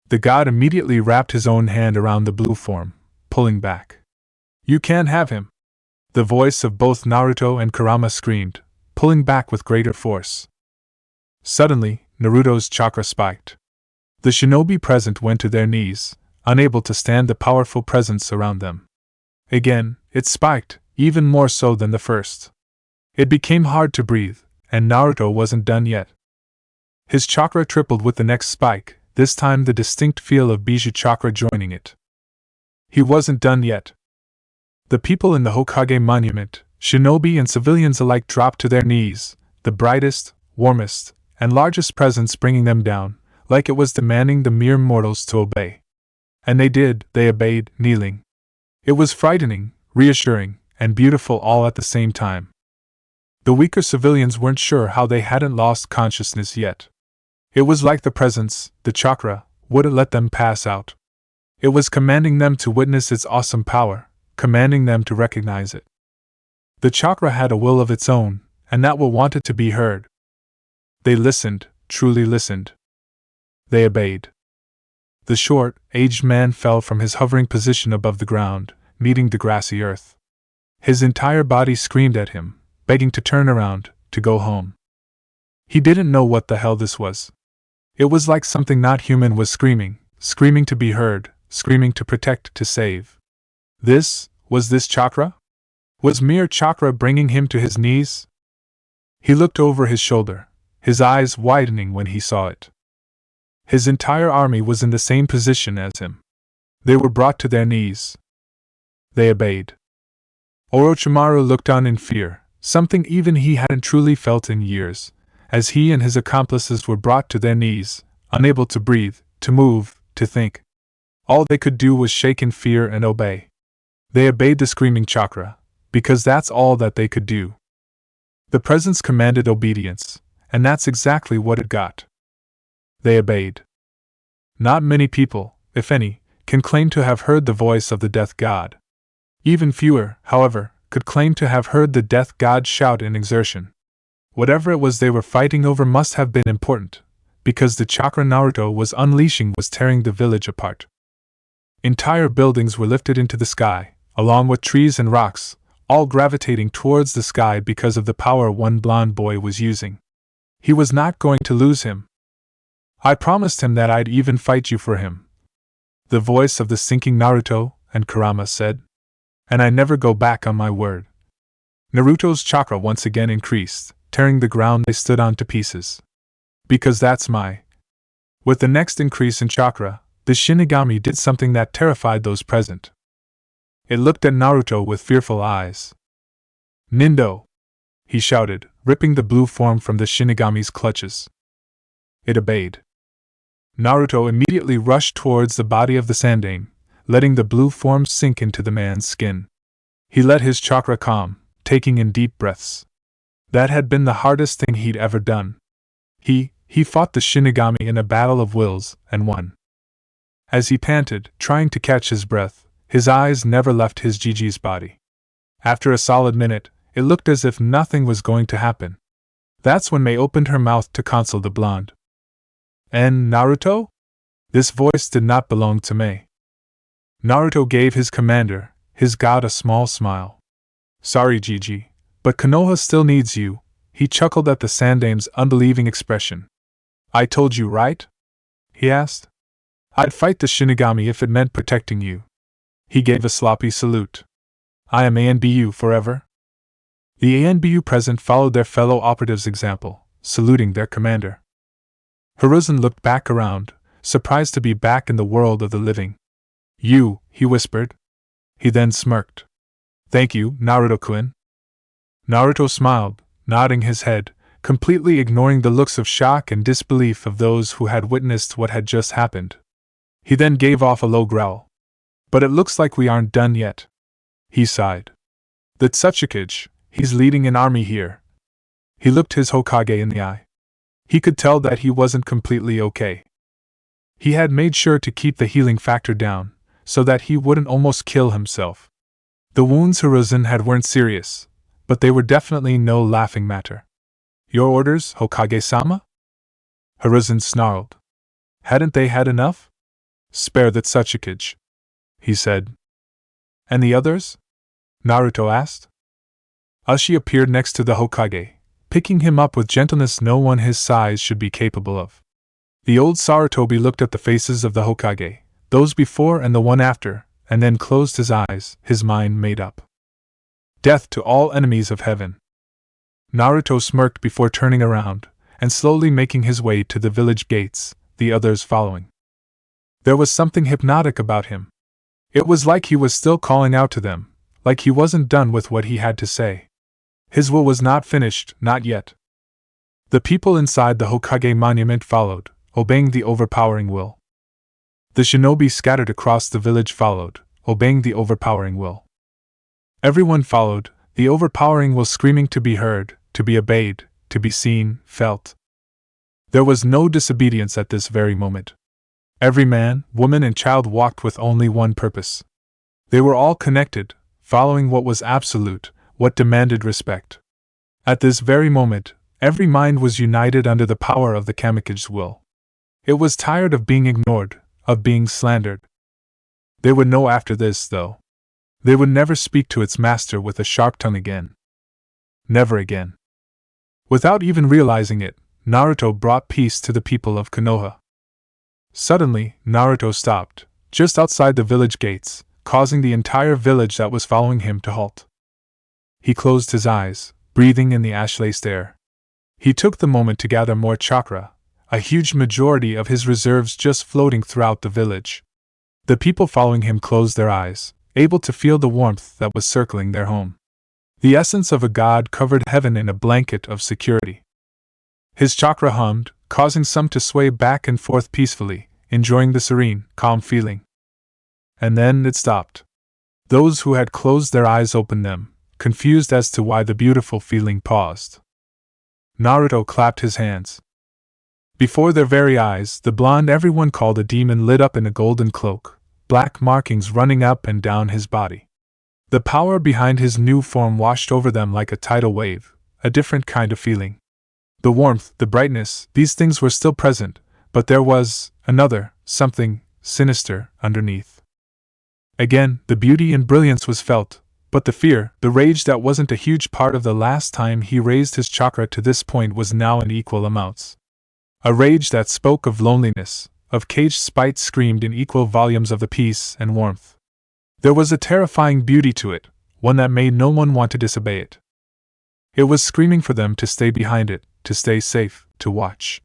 The god immediately wrapped his own hand around the blue form, pulling back. You can't have him. The voice of both Naruto and Kurama screamed, pulling back with greater force. Suddenly, Naruto's chakra spiked. The shinobi present went to their knees, unable to stand the powerful presence around them. Again, it spiked, even more so than the first. It became hard to breathe, and Naruto wasn't done yet. His chakra tripled with the next spike, this time the distinct feel of Bijou chakra joining it. He wasn't done yet. The people in the Hokage monument, shinobi and civilians alike, dropped to their knees, the brightest, warmest, and largest presence bringing them down, like it was demanding the mere mortals to obey. And they did, they obeyed, kneeling. It was frightening, reassuring, and beautiful all at the same time. The weaker civilians weren't sure how they hadn't lost consciousness yet. It was like the presence, the chakra, wouldn't let them pass out. It was commanding them to witness its awesome power, commanding them to recognize it. The chakra had a will of its own, and that will wanted to be heard. They listened, truly listened. They obeyed. The short, aged man fell from his hovering position above the ground, meeting the grassy earth. His entire body screamed at him, begging to turn around, to go home. He didn't know what the hell this was. It was like something not human was screaming, screaming to be heard, screaming to protect, to save. Was this chakra? Was mere chakra bringing him to his knees? He looked over his shoulder, his eyes widening when he saw it. His entire army was in the same position as him. They were brought to their knees. They obeyed. Orochimaru looked on in fear, something even he hadn't truly felt in years, as he and his accomplices were brought to their knees, unable to breathe, to move, to think. All they could do was shake in fear and obey. They obeyed the screaming chakra, because that's all that they could do. The presence commanded obedience, and that's exactly what it got. They obeyed. Not many people, if any, can claim to have heard the voice of the Death God. Even fewer, however, could claim to have heard the Death God shout in exertion. Whatever it was they were fighting over must have been important, because the chakra Naruto was unleashing was tearing the village apart. Entire buildings were lifted into the sky, along with trees and rocks, all gravitating towards the sky because of the power one blonde boy was using. He was not going to lose him. I promised him that I'd even fight you for him, the voice of the sinking Naruto and Kurama said. And I never go back on my word. Naruto's chakra once again increased, tearing the ground they stood on to pieces. Because that's my. With the next increase in chakra, the Shinigami did something that terrified those present. It looked at Naruto with fearful eyes. Nindo! He shouted, ripping the blue form from the Shinigami's clutches. It obeyed. Naruto immediately rushed towards the body of the Sandaime, letting the blue form sink into the man's skin. He let his chakra calm, taking in deep breaths. That had been the hardest thing he'd ever done. He fought the Shinigami in a battle of wills, and won. As he panted, trying to catch his breath, his eyes never left his Gigi's body. After a solid minute, it looked as if nothing was going to happen. That's when Mei opened her mouth to console the blonde. And Naruto? This voice did not belong to Mei. Naruto gave his commander, his god, a small smile. Sorry, Gigi, but Konoha still needs you. He chuckled at the Sandaime's unbelieving expression. I told you, right? He asked. I'd fight the Shinigami if it meant protecting you. He gave a sloppy salute. I am ANBU forever. The ANBU present followed their fellow operatives' example, saluting their commander. Hiruzen looked back around, surprised to be back in the world of the living. You, he whispered. He then smirked. Thank you, Naruto-kun. Naruto smiled, nodding his head, completely ignoring the looks of shock and disbelief of those who had witnessed what had just happened. He then gave off a low growl. But it looks like we aren't done yet. He sighed. The Tsuchikage, he's leading an army here. He looked his Hokage in the eye. He could tell that he wasn't completely okay. He had made sure to keep the healing factor down, so that he wouldn't almost kill himself. The wounds Hiruzen had weren't serious, but they were definitely no laughing matter. Your orders, Hokage-sama? Hiruzen snarled. Hadn't they had enough? Spare the Tsuchikage, he said. And the others? Naruto asked. Ashi appeared next to the Hokage, picking him up with gentleness no one his size should be capable of. The old Sarutobi looked at the faces of the Hokage, those before and the one after, and then closed his eyes, his mind made up. Death to all enemies of heaven. Naruto smirked before turning around, and slowly making his way to the village gates, the others following. There was something hypnotic about him. It was like he was still calling out to them, like he wasn't done with what he had to say. His will was not finished, not yet. The people inside the Hokage monument followed, obeying the overpowering will. The shinobi scattered across the village followed, obeying the overpowering will. Everyone followed, the overpowering will screaming to be heard, to be obeyed, to be seen, felt. There was no disobedience at this very moment. Every man, woman, and child walked with only one purpose. They were all connected, following what was absolute, what demanded respect. At this very moment, every mind was united under the power of the Kamikaze's will. It was tired of being ignored, of being slandered. They would know after this, though. They would never speak to its master with a sharp tongue again. Never again. Without even realizing it, Naruto brought peace to the people of Konoha. Suddenly, Naruto stopped, just outside the village gates, causing the entire village that was following him to halt. He closed his eyes, breathing in the ash-laced air. He took the moment to gather more chakra, a huge majority of his reserves just floating throughout the village. The people following him closed their eyes, able to feel the warmth that was circling their home. The essence of a god covered heaven in a blanket of security. His chakra hummed, causing some to sway back and forth peacefully, enjoying the serene, calm feeling. And then it stopped. Those who had closed their eyes opened them, confused as to why the beautiful feeling paused. Naruto clapped his hands. Before their very eyes, the blonde everyone called a demon lit up in a golden cloak, black markings running up and down his body. The power behind his new form washed over them like a tidal wave, a different kind of feeling. The warmth, the brightness, these things were still present, but there was another, something sinister underneath. Again, the beauty and brilliance was felt, but the fear, the rage that wasn't a huge part of the last time he raised his chakra to this point was now in equal amounts. A rage that spoke of loneliness, of caged spite screamed in equal volumes of the peace and warmth. There was a terrifying beauty to it, one that made no one want to disobey it. It was screaming for them to stay behind it, to stay safe, to watch.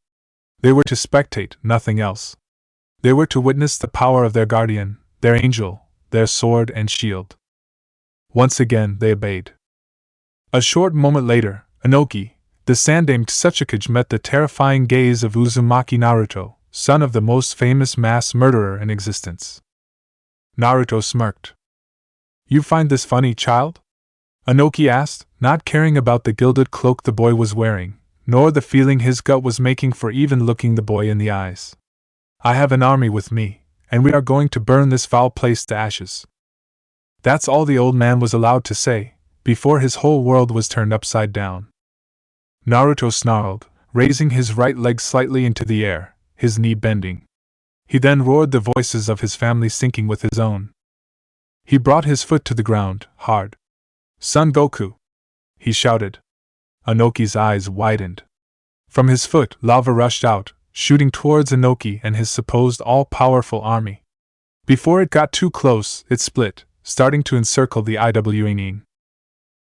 They were to spectate, nothing else. They were to witness the power of their guardian, their angel, their sword and shield. Once again they obeyed. A short moment later, Inoki, the Sandaime Tsuchikage, met the terrifying gaze of Uzumaki Naruto, son of the most famous mass murderer in existence. Naruto smirked. "You find this funny, child?" Inoki asked, not caring about the gilded cloak the boy was wearing, nor the feeling his gut was making for even looking the boy in the eyes. "I have an army with me, and we are going to burn this foul place to ashes." That's all the old man was allowed to say, before his whole world was turned upside down. Naruto snarled, raising his right leg slightly into the air, his knee bending. He then roared, the voices of his family syncing with his own. He brought his foot to the ground, hard. "Son Goku!" he shouted. Inoki's eyes widened. From his foot, lava rushed out, shooting towards Inoki and his supposed all-powerful army. Before it got too close, it split, starting to encircle the Iwa.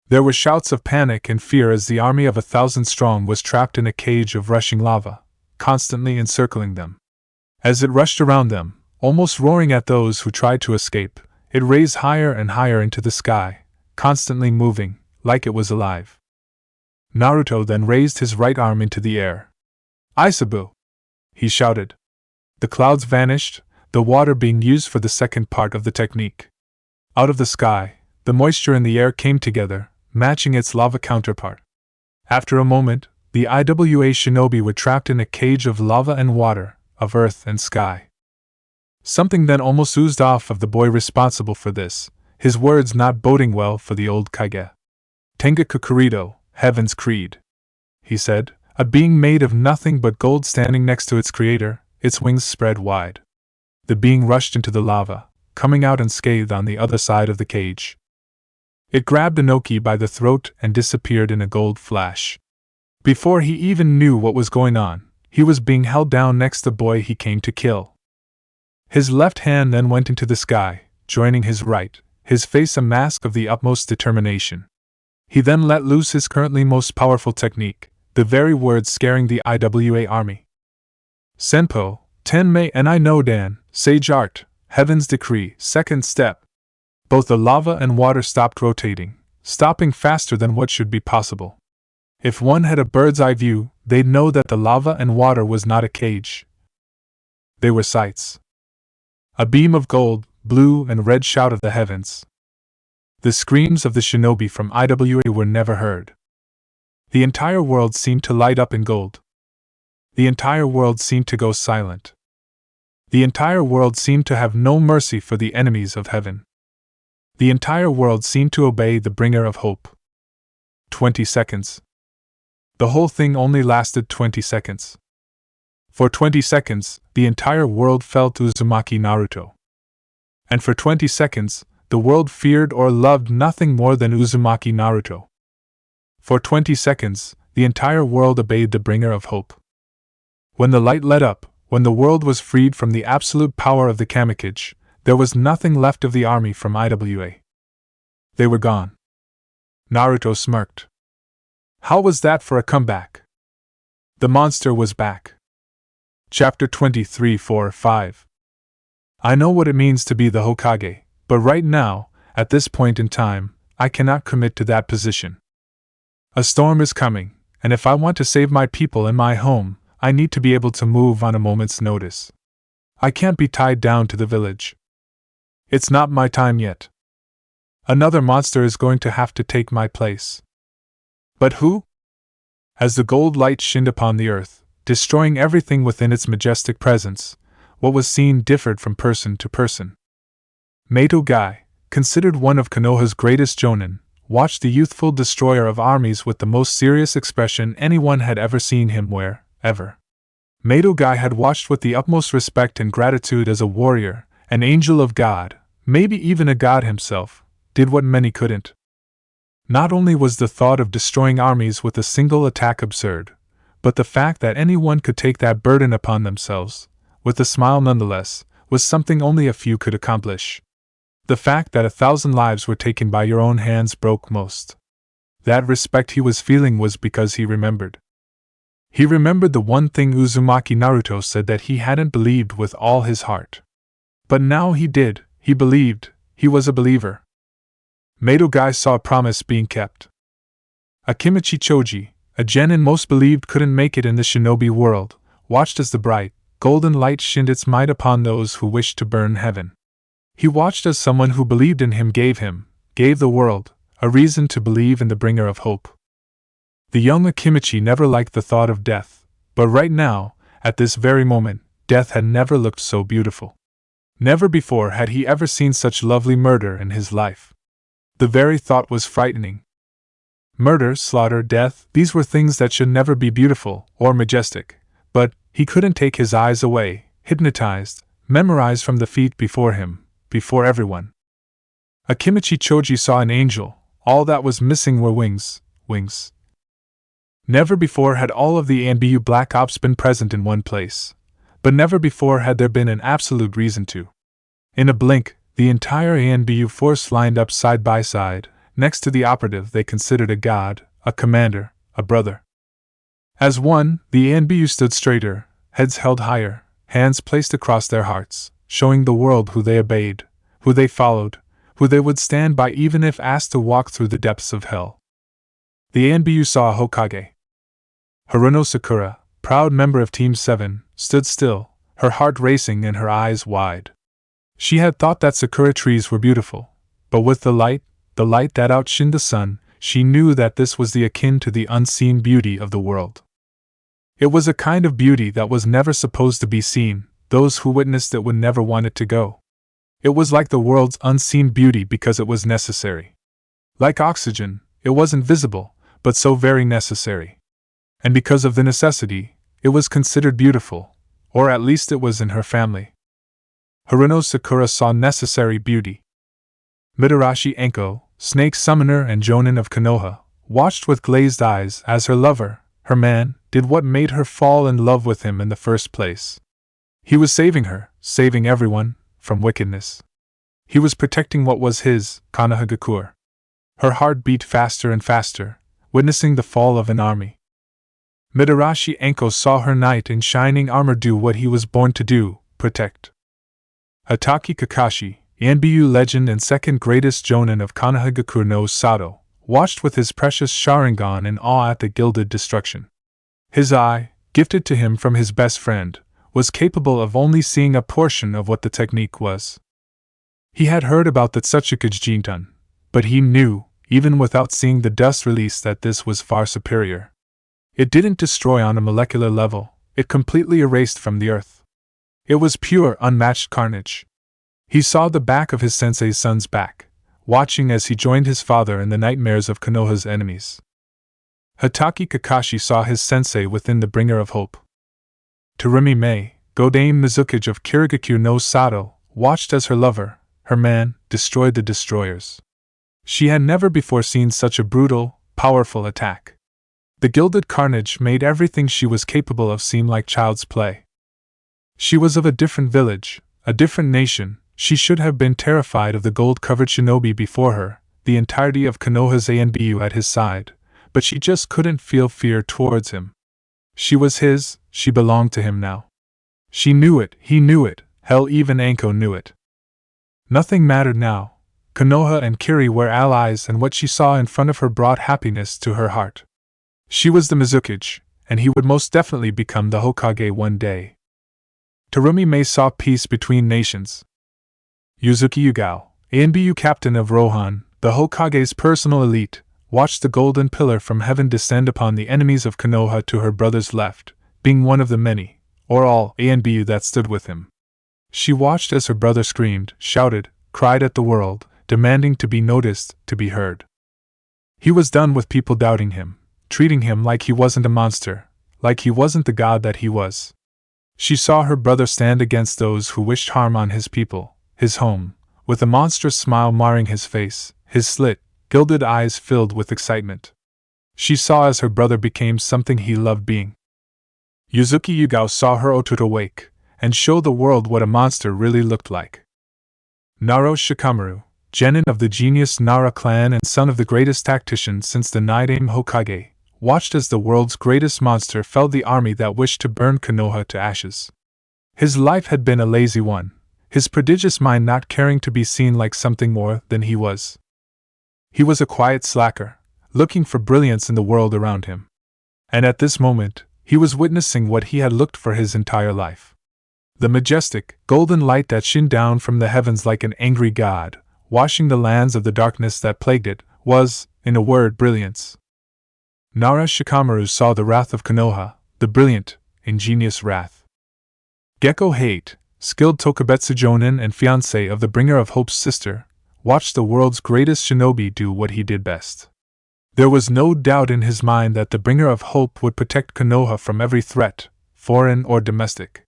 There were shouts of panic and fear as the army of 1,000 strong was trapped in a cage of rushing lava, constantly encircling them. As it rushed around them, almost roaring at those who tried to escape, it raised higher and higher into the sky, constantly moving, like it was alive. Naruto then raised his right arm into the air. "Isabu!" he shouted. The clouds vanished, the water being used for the second part of the technique. Out of the sky, the moisture in the air came together, matching its lava counterpart. After a moment, the Iwa shinobi were trapped in a cage of lava and water, of earth and sky. Something then almost oozed off of the boy responsible for this, his words not boding well for the old Kage. "Tengaku Kurido, Heaven's Creed," he said, a being made of nothing but gold standing next to its creator, its wings spread wide. The being rushed into the lava, coming out unscathed on the other side of the cage. It grabbed Inoki by the throat and disappeared in a gold flash. Before he even knew what was going on, he was being held down next the boy he came to kill. His left hand then went into the sky, joining his right, his face a mask of the utmost determination. He then let loose his currently most powerful technique, the very words scaring the Iwa army. "Senpo, Tenmei and I know Dan, Sage Art, Heaven's Decree, second step." Both the lava and water stopped rotating, stopping faster than what should be possible. If one had a bird's eye view, they'd know that the lava and water was not a cage. They were sights. A beam of gold, blue and red shot of the heavens. The screams of the shinobi from Iwa were never heard. The entire world seemed to light up in gold. The entire world seemed to go silent. The entire world seemed to have no mercy for the enemies of heaven. The entire world seemed to obey the bringer of hope. 20 seconds. The whole thing only lasted 20 seconds. For 20 seconds, the entire world felt Uzumaki Naruto. And for 20 seconds, the world feared or loved nothing more than Uzumaki Naruto. For 20 seconds, the entire world obeyed the bringer of hope. When the light lit up, when the world was freed from the absolute power of the Kamikage, there was nothing left of the army from IWA. They were gone. Naruto smirked. How was that for a comeback? The monster was back. Chapter 23-4-5. I know what it means to be the Hokage, but right now, at this point in time, I cannot commit to that position. A storm is coming, and if I want to save my people and my home, I need to be able to move on a moment's notice. I can't be tied down to the village. It's not my time yet. Another monster is going to have to take my place. But who? As the gold light shined upon the earth, destroying everything within its majestic presence, what was seen differed from person to person. Minato Gai, considered one of Konoha's greatest jonin, watched the youthful destroyer of armies with the most serious expression anyone had ever seen him wear, ever. Minato Gai had watched with the utmost respect and gratitude as a warrior, an angel of God, maybe even a god himself, did what many couldn't. Not only was the thought of destroying armies with a single attack absurd, but the fact that anyone could take that burden upon themselves, with a smile nonetheless, was something only a few could accomplish. The fact that 1,000 lives were taken by your own hands broke most. That respect he was feeling was because he remembered. He remembered the one thing Uzumaki Naruto said that he hadn't believed with all his heart. But now he did, he believed, he was a believer. Minato Gai saw a promise being kept. Akimichi Choji, a genin most believed couldn't make it in the shinobi world, watched as the bright, golden light shined its might upon those who wished to burn heaven. He watched as someone who believed in him gave the world, a reason to believe in the bringer of hope. The young Akimichi never liked the thought of death, but right now, at this very moment, death had never looked so beautiful. Never before had he ever seen such lovely murder in his life. The very thought was frightening. Murder, slaughter, death, these were things that should never be beautiful or majestic, but he couldn't take his eyes away, hypnotized, memorized from the feet before him, before everyone. Akimichi Choji saw an angel, all that was missing were wings. Never before had all of the ANBU Black Ops been present in one place, but never before had there been an absolute reason to. In a blink, the entire ANBU force lined up side by side, next to the operative they considered a god, a commander, a brother. As one, the ANBU stood straighter, heads held higher, hands placed across their hearts, showing the world who they obeyed, who they followed, who they would stand by even if asked to walk through the depths of hell. The ANBU saw a Hokage. Haruno Sakura, proud member of Team 7, stood still, her heart racing and her eyes wide. She had thought that Sakura trees were beautiful, but with the light that outshined the sun, she knew that this was the akin to the unseen beauty of the world. It was a kind of beauty that was never supposed to be seen, those who witnessed it would never want it to go. It was like the world's unseen beauty because it was necessary. Like oxygen, it wasn't visible, but so very necessary. And because of the necessity, it was considered beautiful, or at least it was in her family. Haruno Sakura saw necessary beauty. Mitarashi Enko, snake summoner and jonin of Konoha, watched with glazed eyes as her lover, her man, did what made her fall in love with him in the first place. He was saving her, saving everyone, from wickedness. He was protecting what was his, Konohagakure. Her heart beat faster and faster, witnessing the fall of an army. Mitarashi Enko saw her knight in shining armor do what he was born to do, protect. Hatake Kakashi, ANBU legend and second greatest jonin of Konohagakure no Sato, watched with his precious Sharingan in awe at the gilded destruction. His eye, gifted to him from his best friend, was capable of only seeing a portion of what the technique was. He had heard about the Tsuchikage Jintan, but he knew, even without seeing the dust release, that this was far superior. It didn't destroy on a molecular level, it completely erased from the earth. It was pure, unmatched carnage. He saw the back of his sensei's son's back, watching as he joined his father in the nightmares of Konoha's enemies. Hatake Kakashi saw his sensei within the bringer of hope. Terumi Mei, Godame Mizukage of Kirigakure no Sato, watched as her lover, her man, destroyed the destroyers. She had never before seen such a brutal, powerful attack. The gilded carnage made everything she was capable of seem like child's play. She was of a different village, a different nation. She should have been terrified of the gold-covered shinobi before her, the entirety of Konoha's ANBU at his side, but she just couldn't feel fear towards him. She was his, she belonged to him now. She knew it, he knew it, hell, even Anko knew it. Nothing mattered now. Konoha and Kiri were allies, and what she saw in front of her brought happiness to her heart. She was the Mizukage, and he would most definitely become the Hokage one day. Terumi Mei saw peace between nations. Yuzuki Yugao, ANBU captain of Rohan, the Hokage's personal elite, watched the golden pillar from heaven descend upon the enemies of Konoha to her brother's left, being one of the many, or all, ANBU that stood with him. She watched as her brother screamed, shouted, cried at the world, demanding to be noticed, to be heard. He was done with people doubting him, treating him like he wasn't a monster, like he wasn't the god that he was. She saw her brother stand against those who wished harm on his people, his home, with a monstrous smile marring his face, his slit, gilded eyes filled with excitement. She saw as her brother became something he loved being. Yuzuki Yugao saw her Ototo wake, and show the world what a monster really looked like. Naro Shikamaru, genin of the genius Nara clan and son of the greatest tactician since the Nidaime Hokage, watched as the world's greatest monster felled the army that wished to burn Konoha to ashes. His life had been a lazy one, his prodigious mind not caring to be seen like something more than he was. He was a quiet slacker, looking for brilliance in the world around him. And at this moment, he was witnessing what he had looked for his entire life. The majestic, golden light that shone down from the heavens like an angry god, washing the lands of the darkness that plagued it, was, in a word, brilliance. Nara Shikamaru saw the wrath of Konoha, the brilliant, ingenious wrath. Gekko Hate, skilled Tokubetsu Jonin and fiancé of the Bringer of Hope's sister, watched the world's greatest shinobi do what he did best. There was no doubt in his mind that the Bringer of Hope would protect Konoha from every threat, foreign or domestic.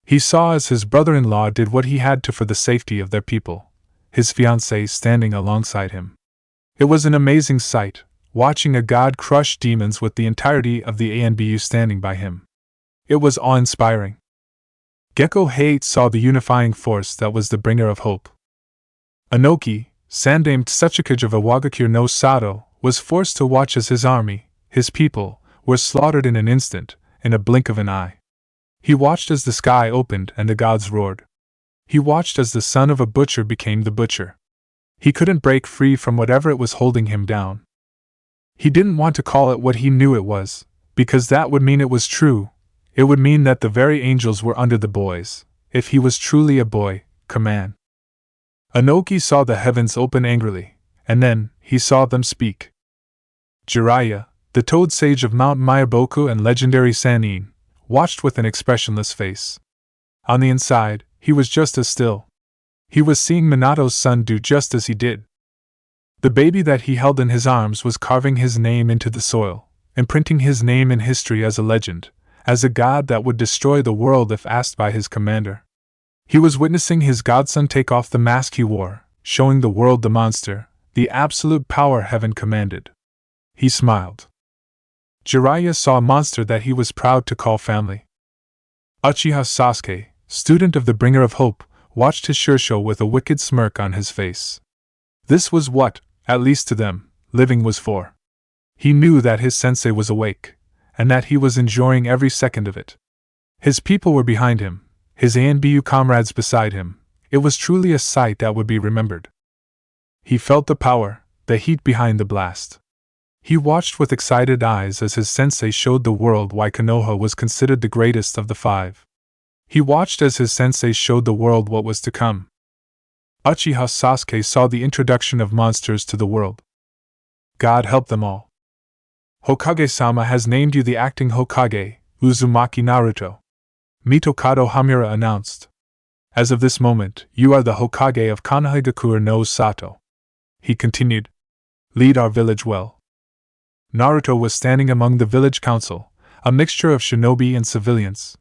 He saw as his brother-in-law did what he had to for the safety of their people, his fiancée standing alongside him. It was an amazing sight, watching a god crush demons with the entirety of the ANBU standing by him. It was awe-inspiring. Gekko Hate saw the unifying force that was the Bringer of Hope. Anoki, Sandaime Tsuchikage of Awagakure no Sato, was forced to watch as his army, his people, were slaughtered in an instant, in a blink of an eye. He watched as the sky opened and the gods roared. He watched as the son of a butcher became the butcher. He couldn't break free from whatever it was holding him down. He didn't want to call it what he knew it was, because that would mean it was true. It would mean that the very angels were under the boys, if he was truly a boy, command. Anoki saw the heavens open angrily, and then, he saw them speak. Jiraiya, the toad sage of Mount Myaboku and legendary Sannin, watched with an expressionless face. On the inside, he was just as still. He was seeing Minato's son do just as he did. The baby that he held in his arms was carving his name into the soil, imprinting his name in history as a legend, as a god that would destroy the world if asked by his commander. He was witnessing his godson take off the mask he wore, showing the world the monster, the absolute power heaven commanded. He smiled. Jiraiya saw a monster that he was proud to call family. Uchiha Sasuke, student of the Bringer of Hope, watched his Shursho with a wicked smirk on his face. This was what, at least to them, living was for. He knew that his sensei was awake, and that he was enjoying every second of it. His people were behind him, his ANBU comrades beside him. It was truly a sight that would be remembered. He felt the power, the heat behind the blast. He watched with excited eyes as his sensei showed the world why Konoha was considered the greatest of the five. He watched as his sensei showed the world what was to come. Uchiha Sasuke saw the introduction of monsters to the world. God help them all. Hokage-sama has named you the acting Hokage, Uzumaki Naruto. Mitokado Hamura announced. As of this moment, you are the Hokage of Konohagakure no Sato. He continued. Lead our village well. Naruto was standing among the village council, a mixture of shinobi and civilians.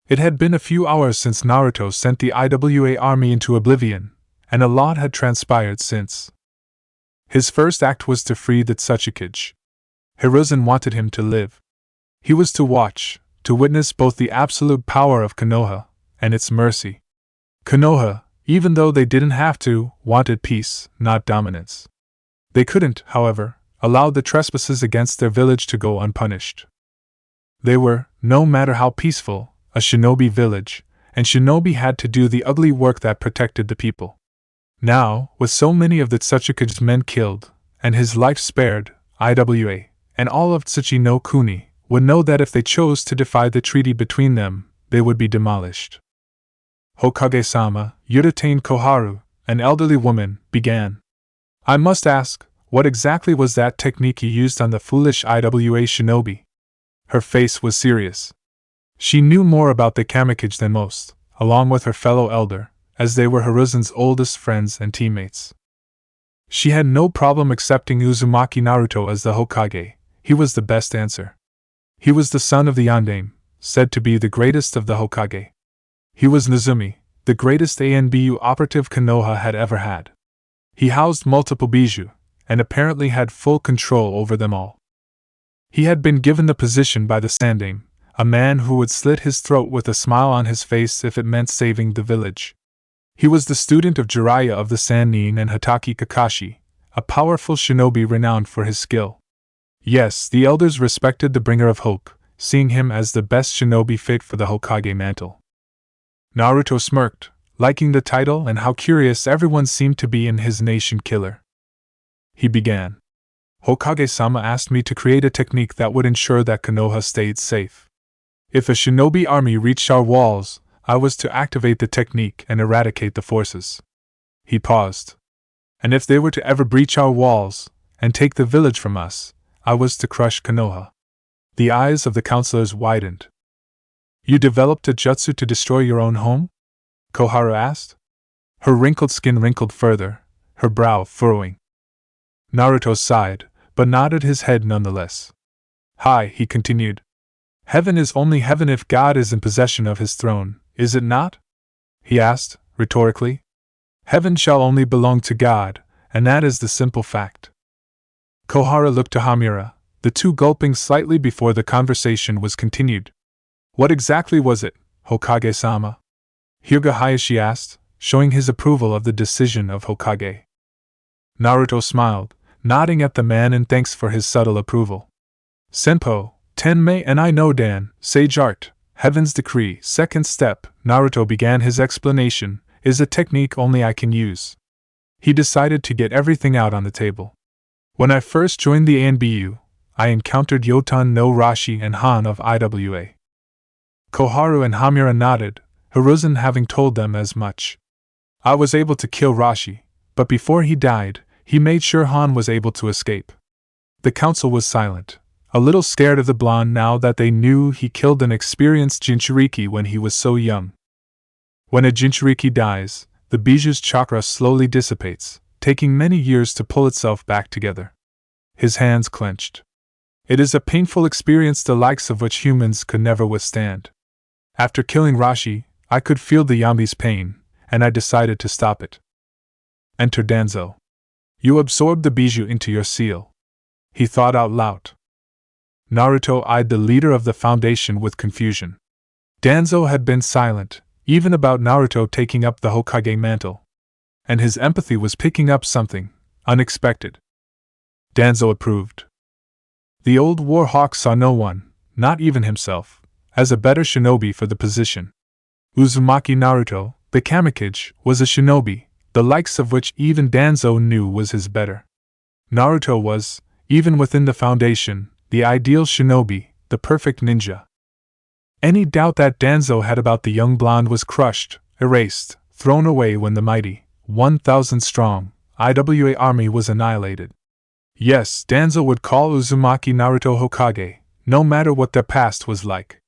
It had been a few hours since Naruto sent the IWA army into oblivion, and a lot had transpired since. His first act was to free the Tsuchikage. Hiruzen wanted him to live. He was to watch, to witness both the absolute power of Konoha and its mercy. Konoha, even though they didn't have to, wanted peace, not dominance. They couldn't, however, allow the trespasses against their village to go unpunished. They were, no matter how peaceful, a shinobi village, and shinobi had to do the ugly work that protected the people. Now, with so many of the Tsuchikage's men killed, and his life spared, IWA, and all of Tsuchi no Kuni, would know that if they chose to defy the treaty between them, they would be demolished. Hokage-sama, Yuritane Koharu, an elderly woman, began. I must ask, what exactly was that technique you used on the foolish IWA shinobi? Her face was serious. She knew more about the Kamikage than most, along with her fellow elder, as they were Hiruzen's oldest friends and teammates. She had no problem accepting Uzumaki Naruto as the Hokage. He was the best answer. He was the son of the Yondaime, said to be the greatest of the Hokage. He was Nezumi, the greatest ANBU operative Konoha had ever had. He housed multiple bijou, and apparently had full control over them all. He had been given the position by the Sandaime, a man who would slit his throat with a smile on his face if it meant saving the village. He was the student of Jiraiya of the Sannin and Hatake Kakashi, a powerful shinobi renowned for his skill. Yes, the elders respected the bringer of hope, seeing him as the best shinobi fit for the Hokage mantle. Naruto smirked, liking the title and how curious everyone seemed to be in his nation killer. He began. Hokage-sama asked me to create a technique that would ensure that Konoha stayed safe. If a shinobi army reached our walls, I was to activate the technique and eradicate the forces. He paused. And if they were to ever breach our walls, and take the village from us, I was to crush Konoha. The eyes of the counselors widened. You developed a jutsu to destroy your own home? Koharu asked. Her wrinkled skin wrinkled further, her brow furrowing. Naruto sighed, but nodded his head nonetheless. Hi, he continued. Heaven is only heaven if God is in possession of his throne, is it not? He asked, rhetorically. Heaven shall only belong to God, and that is the simple fact. Koharu looked to Hamura, the two gulping slightly before the conversation was continued. What exactly was it, Hokage-sama? Hyuga Hayashi asked, showing his approval of the decision of Hokage. Naruto smiled, nodding at the man in thanks for his subtle approval. Senpo, Tenmei and I know Dan, Sage Art, Heaven's Decree, second step, Naruto began his explanation, is a technique only I can use. He decided to get everything out on the table. When I first joined the ANBU, I encountered Yotan no Rashi and Han of IWA. Koharu and Hamura nodded, Hiruzen having told them as much. I was able to kill Rashi, but before he died, he made sure Han was able to escape. The council was silent, a little scared of the blonde now that they knew he killed an experienced Jinchuriki when he was so young. When a Jinchuriki dies, the Bijou's chakra slowly dissipates, taking many years to pull itself back together. His hands clenched. It is a painful experience the likes of which humans could never withstand. After killing Rashi, I could feel the Yami's pain, and I decided to stop it. Enter Danzo. You absorbed the bijou into your seal. He thought out loud. Naruto eyed the leader of the foundation with confusion. Danzo had been silent, even about Naruto taking up the Hokage mantle. And his empathy was picking up something unexpected. Danzo approved. The old war hawk saw no one, not even himself, as a better shinobi for the position. Uzumaki Naruto, the Kamikage, was a shinobi, the likes of which even Danzo knew was his better. Naruto was, even within the foundation, the ideal shinobi, the perfect ninja. Any doubt that Danzo had about the young blonde was crushed, erased, thrown away when the mighty, 1,000-strong, IWA army was annihilated. Yes, Danzo would call Uzumaki Naruto Hokage, no matter what their past was like.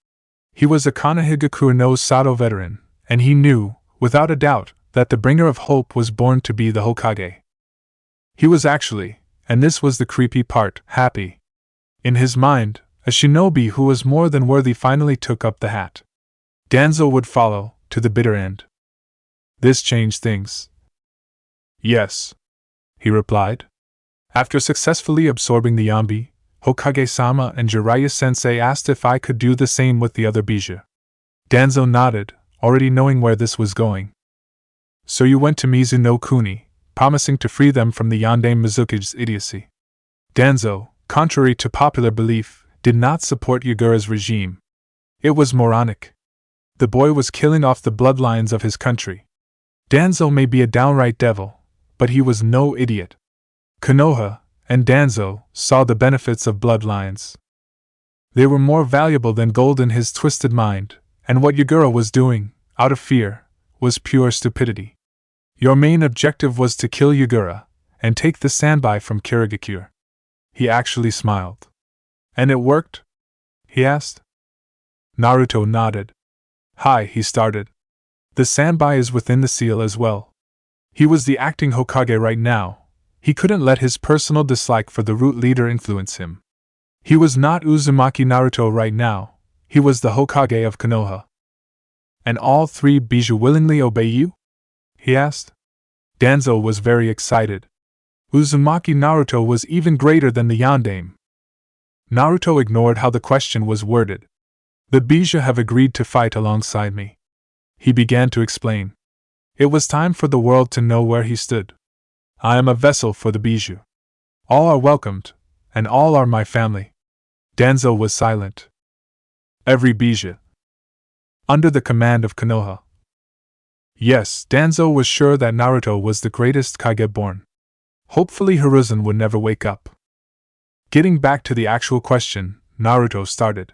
He was a Konohagakure no Sato veteran, and he knew, without a doubt, that the bringer of hope was born to be the Hokage. He was actually, and this was the creepy part, happy. In his mind, a shinobi who was more than worthy finally took up the hat. Danzo would follow, to the bitter end. This changed things. Yes, he replied. After successfully absorbing the Yambi, Hokage-sama and Jiraiya-sensei asked if I could do the same with the other Bijou. Danzo nodded, already knowing where this was going. So you went to Mizu no Kuni, promising to free them from the Yandame Mizuki's idiocy. Danzo, contrary to popular belief, did not support Yagura's regime. It was moronic. The boy was killing off the bloodlines of his country. Danzo may be a downright devil, but he was no idiot. Konoha and Danzo saw the benefits of bloodlines. They were more valuable than gold in his twisted mind, and what Yagura was doing, out of fear, was pure stupidity. Your main objective was to kill Yagura, and take the Sanbai from Kirigakure. He actually smiled. And it worked? He asked. Naruto nodded. Hi, he started. The Sanbai is within the seal as well. He was the acting Hokage right now. He couldn't let his personal dislike for the root leader influence him. He was not Uzumaki Naruto right now, he was the Hokage of Konoha. And all three Bijou willingly obey you? He asked. Danzo was very excited. Uzumaki Naruto was even greater than the Yandame. Naruto ignored how the question was worded. The Bijou have agreed to fight alongside me. He began to explain. It was time for the world to know where he stood. I am a vessel for the Bijou. All are welcomed, and all are my family. Danzo was silent. Every Bijou. Under the command of Konoha. Yes, Danzo was sure that Naruto was the greatest Kage born. Hopefully Hiruzen would never wake up. Getting back to the actual question, Naruto started.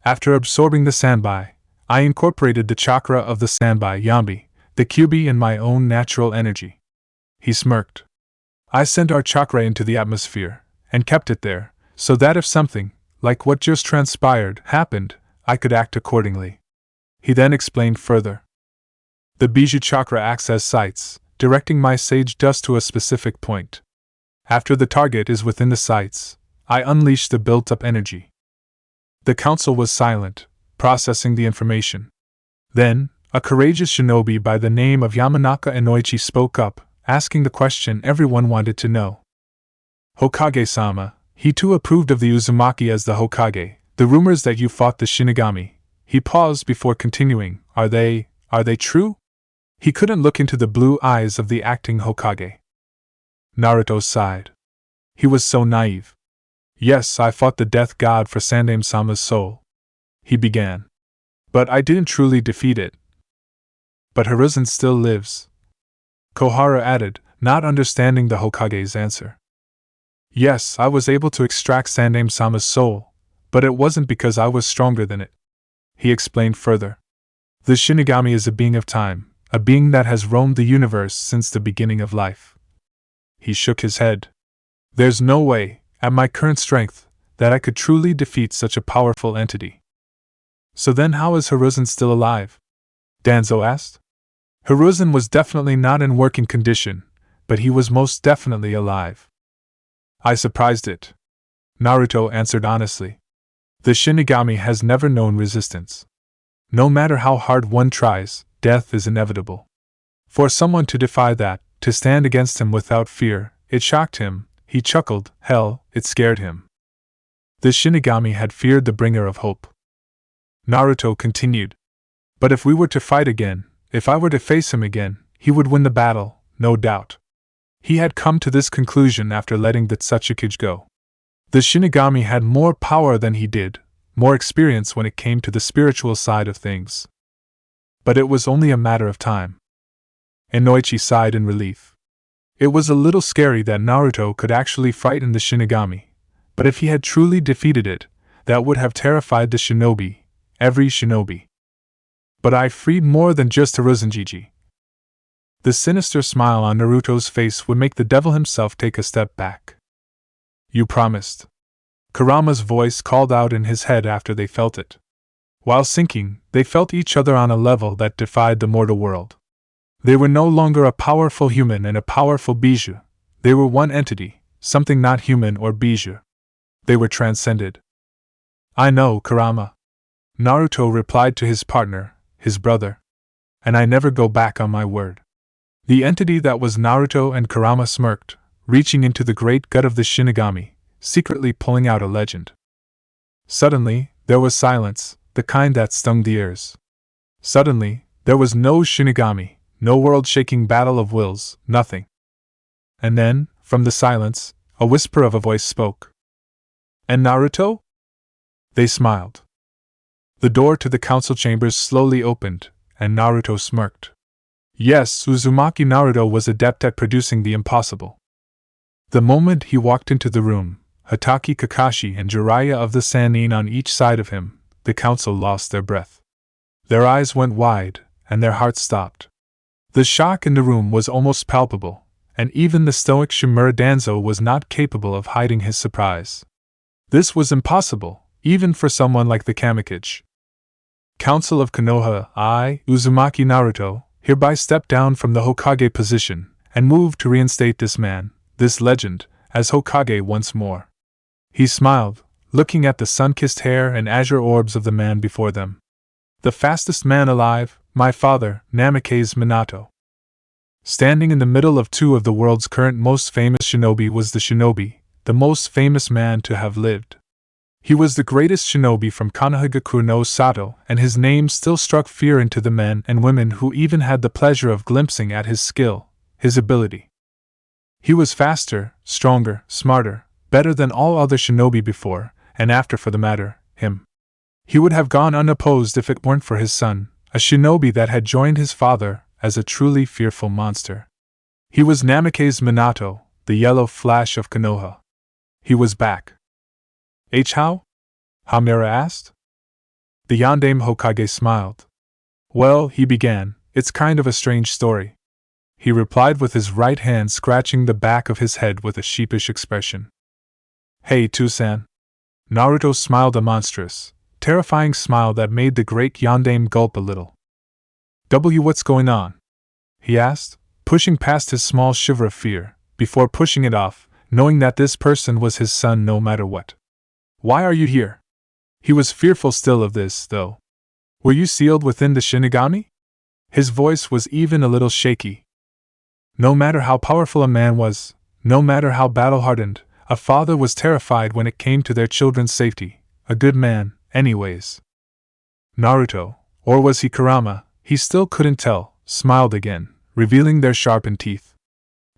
After absorbing the Sanbai, I incorporated the chakra of the Sanbai Yambi, the Kyubi, in my own natural energy. He smirked. I sent our chakra into the atmosphere, and kept it there, so that if something, like what just transpired, happened, I could act accordingly. He then explained further. The Bijou chakra acts as sights, directing my sage dust to a specific point. After the target is within the sights, I unleash the built-up energy. The council was silent, processing the information. Then, a courageous shinobi by the name of Yamanaka Inoichi spoke up, asking the question everyone wanted to know. Hokage-sama, he too approved of the Uzumaki as the Hokage. The rumors that you fought the Shinigami. He paused before continuing. Are they true? He couldn't look into the blue eyes of the acting Hokage. Naruto sighed. He was so naive. Yes, I fought the death god for Sandaime-sama's soul. He began. But I didn't truly defeat it. But Hiruzen still lives. Kohara added, not understanding the Hokage's answer. Yes, I was able to extract Sandaime-sama's soul, but it wasn't because I was stronger than it. He explained further. The Shinigami is a being of time, a being that has roamed the universe since the beginning of life. He shook his head. There's no way, at my current strength, that I could truly defeat such a powerful entity. So then how is Hiruzen still alive? Danzo asked. Hiruzen was definitely not in working condition, but he was most definitely alive. I surprised it. Naruto answered honestly. The Shinigami has never known resistance. No matter how hard one tries, death is inevitable. For someone to defy that, to stand against him without fear, it shocked him. He chuckled. Hell, it scared him. The Shinigami had feared the bringer of hope. Naruto continued. But if we were to fight again, if I were to face him again, he would win the battle, no doubt. He had come to this conclusion after letting the Tsuchikage go. The Shinigami had more power than he did, more experience when it came to the spiritual side of things. But it was only a matter of time. Inoichi sighed in relief. It was a little scary that Naruto could actually frighten the Shinigami, but if he had truly defeated it, that would have terrified the shinobi, every shinobi. But I freed more than just Hiruzen-jiji. The sinister smile on Naruto's face would make the devil himself take a step back. You promised. Kurama's voice called out in his head after they felt it. While sinking, they felt each other on a level that defied the mortal world. They were no longer a powerful human and a powerful Bijou. They were one entity, something not human or Bijou. They were transcended. I know, Kurama. Naruto replied to his partner, his brother. And I never go back on my word. The entity that was Naruto and Kurama smirked, reaching into the great gut of the Shinigami, secretly pulling out a legend. Suddenly, there was silence, the kind that stung the ears. Suddenly, there was no Shinigami, no world-shaking battle of wills, nothing. And then, from the silence, a whisper of a voice spoke. And Naruto? They smiled. The door to the council chambers slowly opened, and Naruto smirked. Yes, Uzumaki Naruto was adept at producing the impossible. The moment he walked into the room, Hatake Kakashi and Jiraiya of the Sannin on each side of him, the council lost their breath. Their eyes went wide, and their hearts stopped. The shock in the room was almost palpable, and even the stoic Shimura Danzo was not capable of hiding his surprise. This was impossible, even for someone like the Kamikage. Council of Konoha, I, Uzumaki Naruto, hereby step down from the Hokage position, and move to reinstate this man, this legend, as Hokage once more. He smiled, looking at the sun-kissed hair and azure orbs of the man before them. The fastest man alive, my father, Namikaze Minato. Standing in the middle of two of the world's current most famous shinobi was the shinobi, the most famous man to have lived. He was the greatest shinobi from Konohagakure no Sato, and his name still struck fear into the men and women who even had the pleasure of glimpsing at his skill, his ability. He was faster, stronger, smarter, better than all other shinobi before, and after for the matter, him. He would have gone unopposed if it weren't for his son, a shinobi that had joined his father as a truly fearful monster. He was Namikaze Minato, the yellow flash of Konoha. He was back. How? Hamura asked. The Yondaime Hokage smiled. Well, he began, it's kind of a strange story. He replied with his right hand scratching the back of his head with a sheepish expression. Hey, Tusan. Naruto smiled a monstrous, terrifying smile that made the great Yondaime gulp a little. What's going on? He asked, pushing past his small shiver of fear, before pushing it off, knowing that this person was his son no matter what. Why are you here? He was fearful still of this, though. Were you sealed within the Shinigami? His voice was even a little shaky. No matter how powerful a man was, no matter how battle-hardened, a father was terrified when it came to their children's safety, a good man, anyways. Naruto, or was he Kurama, he still couldn't tell, smiled again, revealing their sharpened teeth.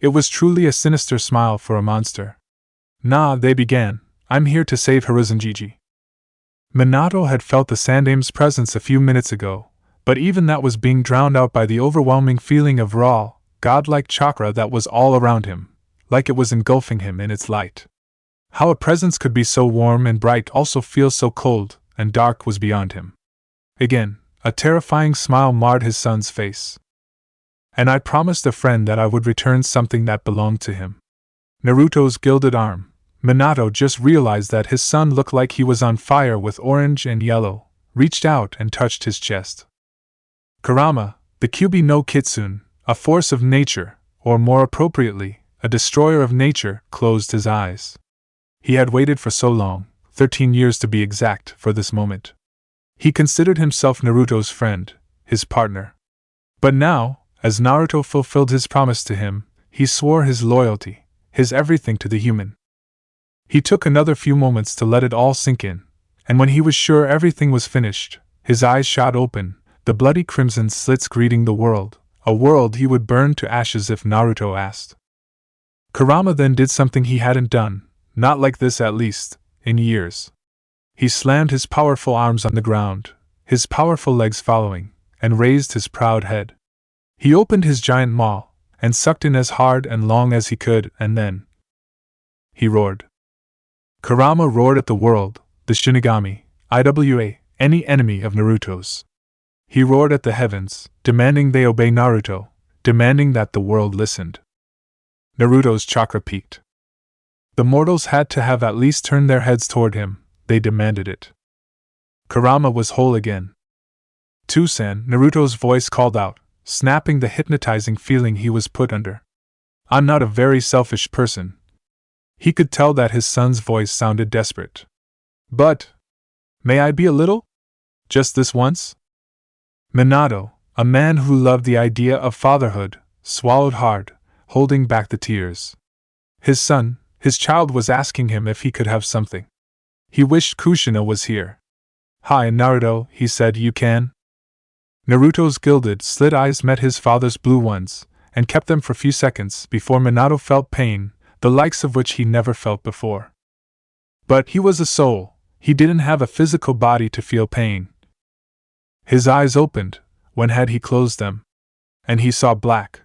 It was truly a sinister smile for a monster. Nah, they began, I'm here to save Hiruzenjiji. Minato had felt the Sandaime's presence a few minutes ago, but even that was being drowned out by the overwhelming feeling of raw, godlike chakra that was all around him, like it was engulfing him in its light. How a presence could be so warm and bright also feel so cold and dark was beyond him. Again, a terrifying smile marred his son's face. And I promised a friend that I would return something that belonged to him. Naruto's gilded arm. Minato just realized that his son looked like he was on fire with orange and yellow, reached out and touched his chest. Kurama, the Kyuubi no Kitsune, a force of nature, or more appropriately, a destroyer of nature, closed his eyes. He had waited for so long, 13 years to be exact, for this moment. He considered himself Naruto's friend, his partner. But now, as Naruto fulfilled his promise to him, he swore his loyalty, his everything to the human. He took another few moments to let it all sink in, and when he was sure everything was finished, his eyes shot open, the bloody crimson slits greeting the world, a world he would burn to ashes if Naruto asked. Kurama then did something he hadn't done, not like this at least, in years. He slammed his powerful arms on the ground, his powerful legs following, and raised his proud head. He opened his giant maw, and sucked in as hard and long as he could, and then he roared. Kurama roared at the world, the Shinigami, IWA, any enemy of Naruto's. He roared at the heavens, demanding they obey Naruto, demanding that the world listened. Naruto's chakra peaked. The mortals had to have at least turned their heads toward him, they demanded it. Kurama was whole again. Tusan, Naruto's voice called out, snapping the hypnotizing feeling he was put under. I'm not a very selfish person. He could tell that his son's voice sounded desperate. But, may I be a little? Just this once? Minato, a man who loved the idea of fatherhood, swallowed hard, holding back the tears. His son, his child, was asking him if he could have something. He wished Kushina was here. "Hi, Naruto," he said, "you can?" Naruto's gilded, slit eyes met his father's blue ones, and kept them for a few seconds before Minato felt pain, the likes of which he never felt before. But he was a soul, he didn't have a physical body to feel pain. His eyes opened, when had he closed them? And he saw black.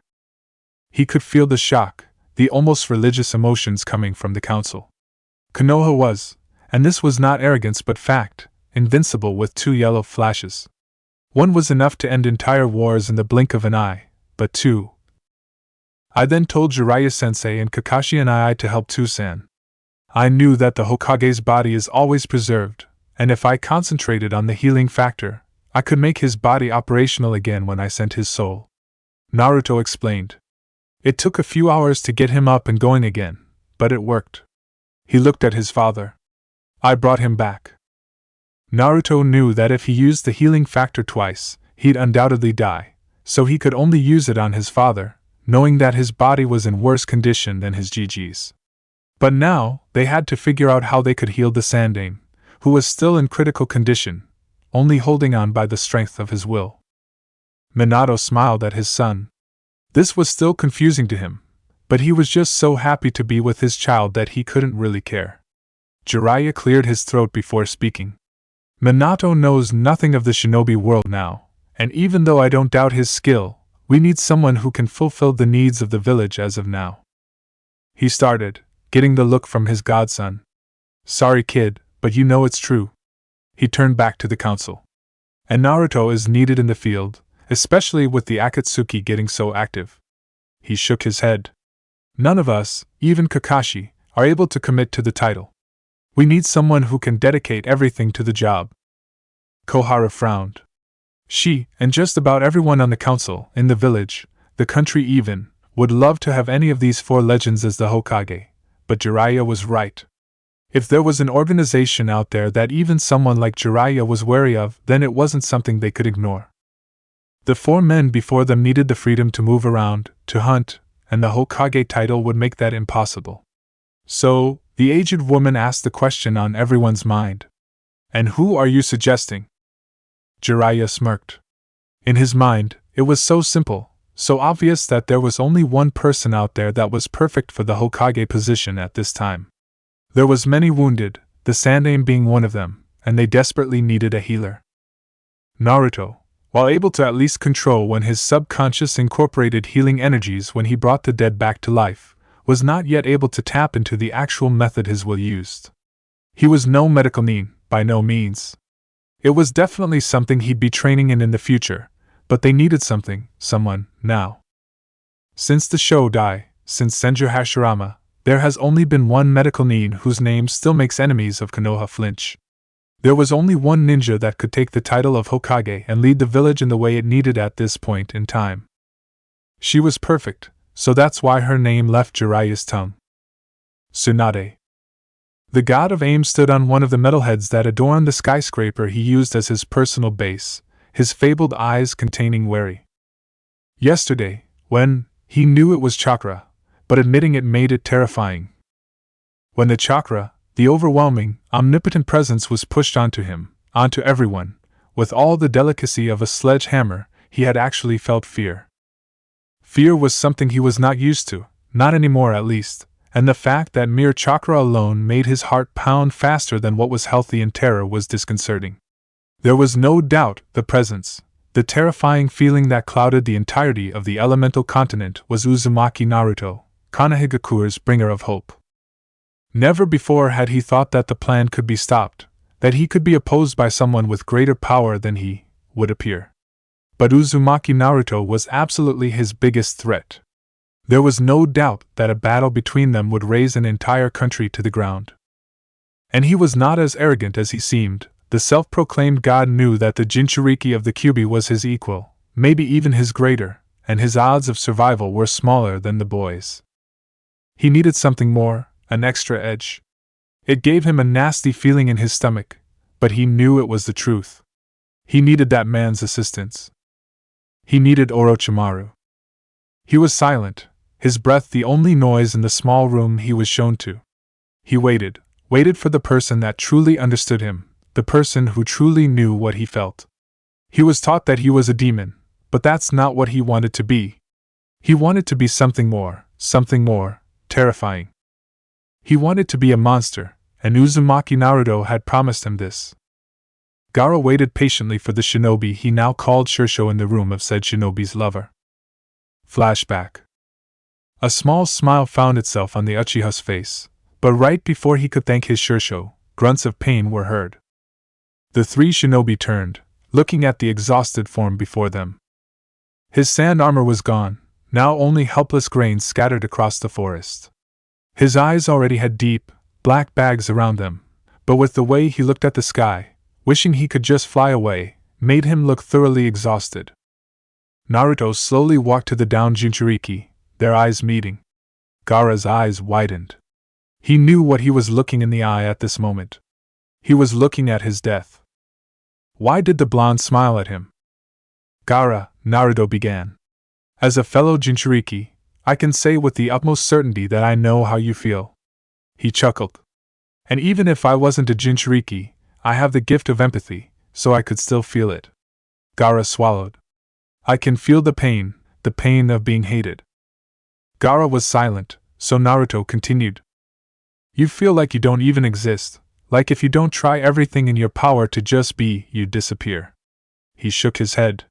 He could feel the shock, the almost religious emotions coming from the council. Konoha was, and this was not arrogance but fact, invincible with 2 yellow flashes. One was enough to end entire wars in the blink of an eye, but 2. I then told Jiraiya-sensei and Kakashi and I to help Tusan. I knew that the Hokage's body is always preserved, and if I concentrated on the healing factor, I could make his body operational again when I sent his soul. Naruto explained. It took a few hours to get him up and going again, but it worked. He looked at his father. I brought him back. Naruto knew that if he used the healing factor twice, he'd undoubtedly die, so he could only use it on his father, knowing that his body was in worse condition than his GG's. But now, they had to figure out how they could heal the Sandaime, who was still in critical condition, only holding on by the strength of his will. Minato smiled at his son. This was still confusing to him, but he was just so happy to be with his child that he couldn't really care. Jiraiya cleared his throat before speaking. Minato knows nothing of the shinobi world now, and even though I don't doubt his skill, we need someone who can fulfill the needs of the village as of now. He started, getting the look from his godson. Sorry kid, but you know it's true. He turned back to the council. And Naruto is needed in the field, especially with the Akatsuki getting so active. He shook his head. None of us, even Kakashi, are able to commit to the title. We need someone who can dedicate everything to the job. Kohara frowned. She, and just about everyone on the council, in the village, the country even, would love to have any of these 4 legends as the Hokage, but Jiraiya was right. If there was an organization out there that even someone like Jiraiya was wary of, then it wasn't something they could ignore. The 4 men before them needed the freedom to move around, to hunt, and the Hokage title would make that impossible. So, the aged woman asked the question on everyone's mind. And who are you suggesting? Jiraiya smirked. In his mind, it was so simple, so obvious that there was only one person out there that was perfect for the Hokage position at this time. There was many wounded, the Sandaime being one of them, and they desperately needed a healer. Naruto, while able to at least control when his subconscious incorporated healing energies when he brought the dead back to life, was not yet able to tap into the actual method his will used. He was no medical nin, by no means. It was definitely something he'd be training in the future, but they needed someone, now. Since the Shodai, since Senju Hashirama, there has only been one medical nin whose name still makes enemies of Konoha flinch. There was only one ninja that could take the title of Hokage and lead the village in the way it needed at this point in time. She was perfect, so that's why her name left Jiraiya's tongue. Tsunade. The god of aim stood on one of the metalheads that adorned the skyscraper he used as his personal base, his fabled eyes containing wary. Yesterday, when, he knew it was chakra, but admitting it made it terrifying. When the chakra, the overwhelming, omnipotent presence was pushed onto him, onto everyone, with all the delicacy of a sledgehammer, he had actually felt fear. Fear was something he was not used to, not anymore at least, and the fact that mere chakra alone made his heart pound faster than what was healthy in terror was disconcerting. There was no doubt the presence, the terrifying feeling that clouded the entirety of the elemental continent was Uzumaki Naruto, Konohagakure's bringer of hope. Never before had he thought that the plan could be stopped, that he could be opposed by someone with greater power than he would appear. But Uzumaki Naruto was absolutely his biggest threat. There was no doubt that a battle between them would raise an entire country to the ground. And he was not as arrogant as he seemed. The self-proclaimed god knew that the Jinchuriki of the Kyuubi was his equal, maybe even his greater, and his odds of survival were smaller than the boys'. He needed something more, an extra edge. It gave him a nasty feeling in his stomach, but he knew it was the truth. He needed that man's assistance. He needed Orochimaru. He was silent, his breath the only noise in the small room he was shown to. He waited for the person that truly understood him, the person who truly knew what he felt. He was taught that he was a demon, but that's not what he wanted to be. He wanted to be something more terrifying. He wanted to be a monster, and Uzumaki Naruto had promised him this. Gaara waited patiently for the shinobi he now called Shursho in the room of said shinobi's lover. Flashback. A small smile found itself on the Uchiha's face, but right before he could thank his Shursho, grunts of pain were heard. The three shinobi turned, looking at the exhausted form before them. His sand armor was gone, now only helpless grains scattered across the forest. His eyes already had deep, black bags around them, but with the way he looked at the sky, wishing he could just fly away, made him look thoroughly exhausted. Naruto slowly walked to the downed Jinchuriki, their eyes meeting. Gaara's eyes widened. He knew what he was looking in the eye at this moment. He was looking at his death. Why did the blonde smile at him? Gaara, Naruto began. As a fellow Jinchuriki, I can say with the utmost certainty that I know how you feel. He chuckled. And even if I wasn't a Jinchuriki, I have the gift of empathy, so I could still feel it. Gaara swallowed. I can feel the pain of being hated. Gaara was silent, so Naruto continued. You feel like you don't even exist, like if you don't try everything in your power to just be, you disappear. He shook his head.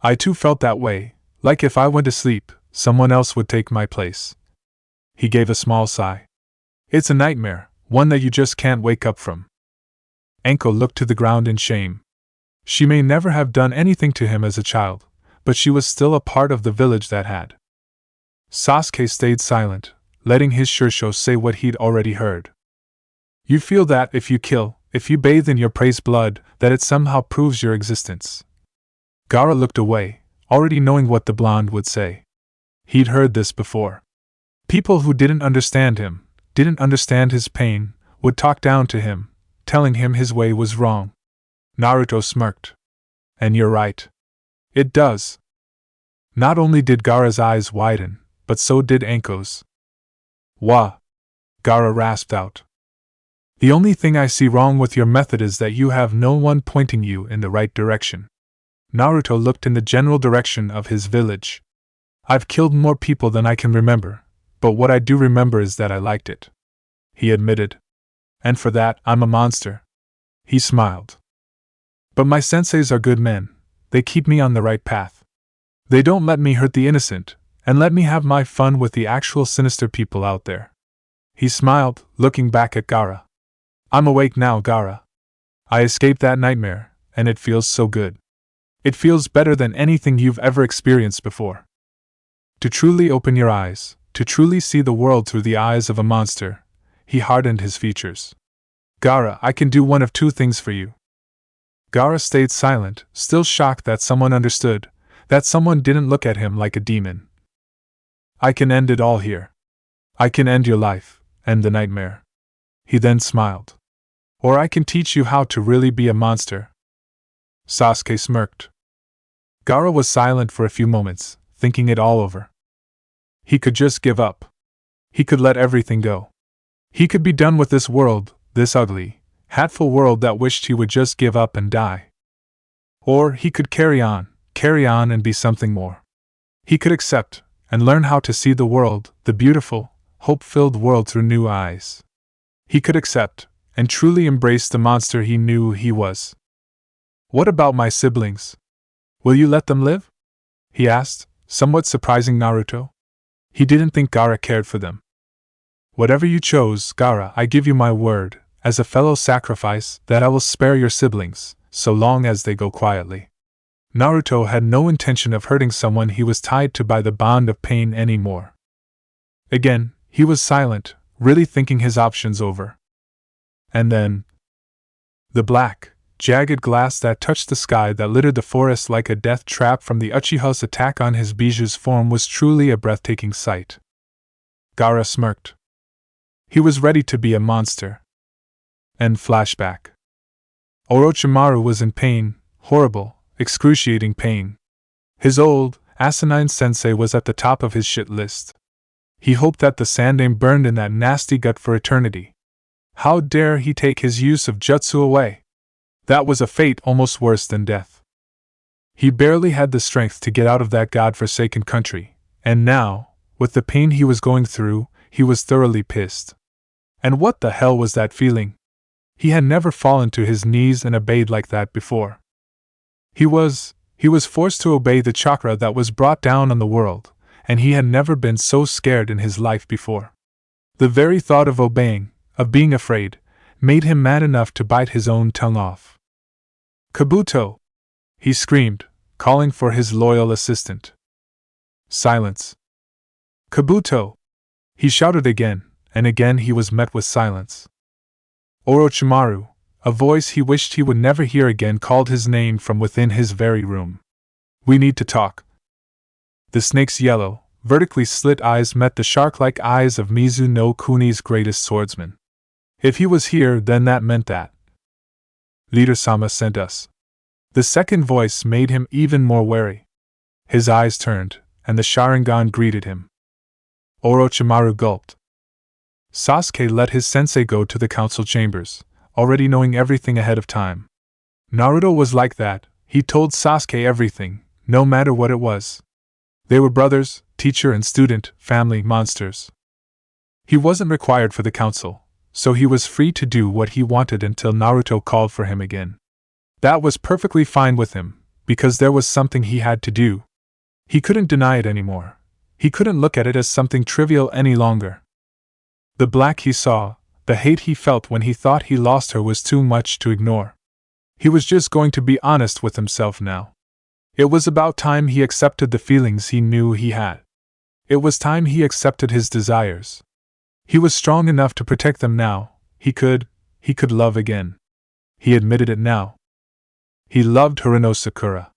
I too felt that way, like if I went to sleep, someone else would take my place. He gave a small sigh. It's a nightmare, one that you just can't wake up from. Anko looked to the ground in shame. She may never have done anything to him as a child, but she was still a part of the village that had. Sasuke stayed silent, letting his Shursho say what he'd already heard. You feel that if you kill, if you bathe in your prey's blood, that it somehow proves your existence. Gaara looked away, already knowing what the blonde would say. He'd heard this before. People who didn't understand him, didn't understand his pain, would talk down to him, telling him his way was wrong. Naruto smirked. And you're right. It does. Not only did Gaara's eyes widen, but so did Anko's. Wah! Gaara rasped out. The only thing I see wrong with your method is that you have no one pointing you in the right direction. Naruto looked in the general direction of his village. I've killed more people than I can remember, but what I do remember is that I liked it. He admitted. And for that, I'm a monster. He smiled. But my senseis are good men. They keep me on the right path. They don't let me hurt the innocent, and let me have my fun with the actual sinister people out there. He smiled, looking back at Gaara. I'm awake now, Gaara. I escaped that nightmare, and it feels so good. It feels better than anything you've ever experienced before. To truly open your eyes, to truly see the world through the eyes of a monster, he hardened his features. Gaara, I can do one of two things for you. Gaara stayed silent, still shocked that someone understood, that someone didn't look at him like a demon. I can end it all here. I can end your life, end the nightmare. He then smiled. Or I can teach you how to really be a monster. Sasuke smirked. Gaara was silent for a few moments, thinking it all over. He could just give up. He could let everything go. He could be done with this world, this ugly, hateful world that wished he would just give up and die. Or he could carry on and be something more. He could accept and learn how to see the world, the beautiful, hope-filled world through new eyes. He could accept and truly embrace the monster he knew he was. What about my siblings? Will you let them live? He asked, somewhat surprising Naruto. He didn't think Gaara cared for them. Whatever you chose, Gaara, I give you my word, as a fellow sacrifice, that I will spare your siblings, so long as they go quietly. Naruto had no intention of hurting someone he was tied to by the bond of pain anymore. Again, he was silent, really thinking his options over. And then, the black, jagged glass that touched the sky that littered the forest like a death trap from the Uchiha's attack on his Bijuu's form was truly a breathtaking sight. Gaara smirked. He was ready to be a monster. End flashback. Orochimaru was in pain, horrible, excruciating pain. His old, asinine sensei was at the top of his shit list. He hoped that the sandaime burned in that nasty gut for eternity. How dare he take his use of jutsu away? That was a fate almost worse than death. He barely had the strength to get out of that god-forsaken country, and now, with the pain he was going through, he was thoroughly pissed. And what the hell was that feeling? He had never fallen to his knees and obeyed like that before. He was forced to obey the chakra that was brought down on the world, and he had never been so scared in his life before. The very thought of obeying, of being afraid, made him mad enough to bite his own tongue off. "Kabuto!" he screamed, calling for his loyal assistant. Silence. "Kabuto!" he shouted again, and again he was met with silence. Orochimaru, a voice he wished he would never hear again, called his name from within his very room. "We need to talk." The snake's yellow, vertically slit eyes met the shark-like eyes of Mizu no Kuni's greatest swordsman. If he was here, then that meant that Leader-sama sent us. The second voice made him even more wary. His eyes turned, and the Sharingan greeted him. Orochimaru gulped. Sasuke let his sensei go to the council chambers, already knowing everything ahead of time. Naruto was like that, he told Sasuke everything, no matter what it was. They were brothers, teacher and student, family, monsters. He wasn't required for the council, so he was free to do what he wanted until Naruto called for him again. That was perfectly fine with him, because there was something he had to do. He couldn't deny it anymore. He couldn't look at it as something trivial any longer. The black he saw, the hate he felt when he thought he lost her was too much to ignore. He was just going to be honest with himself now. It was about time he accepted the feelings he knew he had. It was time he accepted his desires. He was strong enough to protect them now. He could love again. He admitted it now. He loved Haruno Sakura.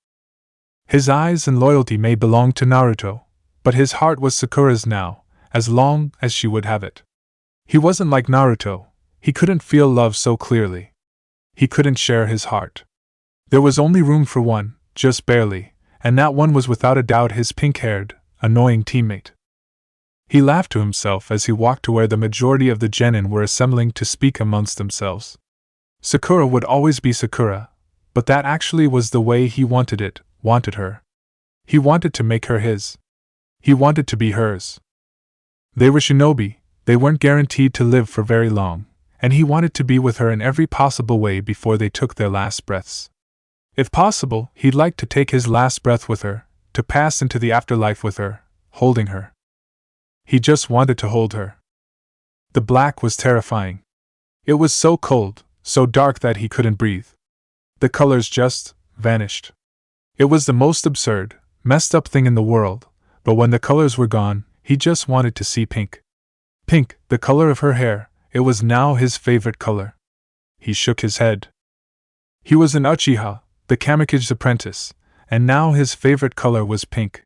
His eyes and loyalty may belong to Naruto, but his heart was Sakura's now, as long as she would have it. He wasn't like Naruto. He couldn't feel love so clearly. He couldn't share his heart. There was only room for one, just barely, and that one was without a doubt his pink-haired, annoying teammate. He laughed to himself as he walked to where the majority of the genin were assembling to speak amongst themselves. Sakura would always be Sakura, but that actually was the way he wanted it, wanted her. He wanted to make her his. He wanted to be hers. They were shinobi, they weren't guaranteed to live for very long, and he wanted to be with her in every possible way before they took their last breaths. If possible, he'd like to take his last breath with her, to pass into the afterlife with her, holding her. He just wanted to hold her. The black was terrifying. It was so cold, so dark that he couldn't breathe. The colors just vanished. It was the most absurd, messed up thing in the world, but when the colors were gone, he just wanted to see pink. Pink, the color of her hair, it was now his favorite color. He shook his head. He was an Uchiha, the Kamikaze's apprentice, and now his favorite color was pink.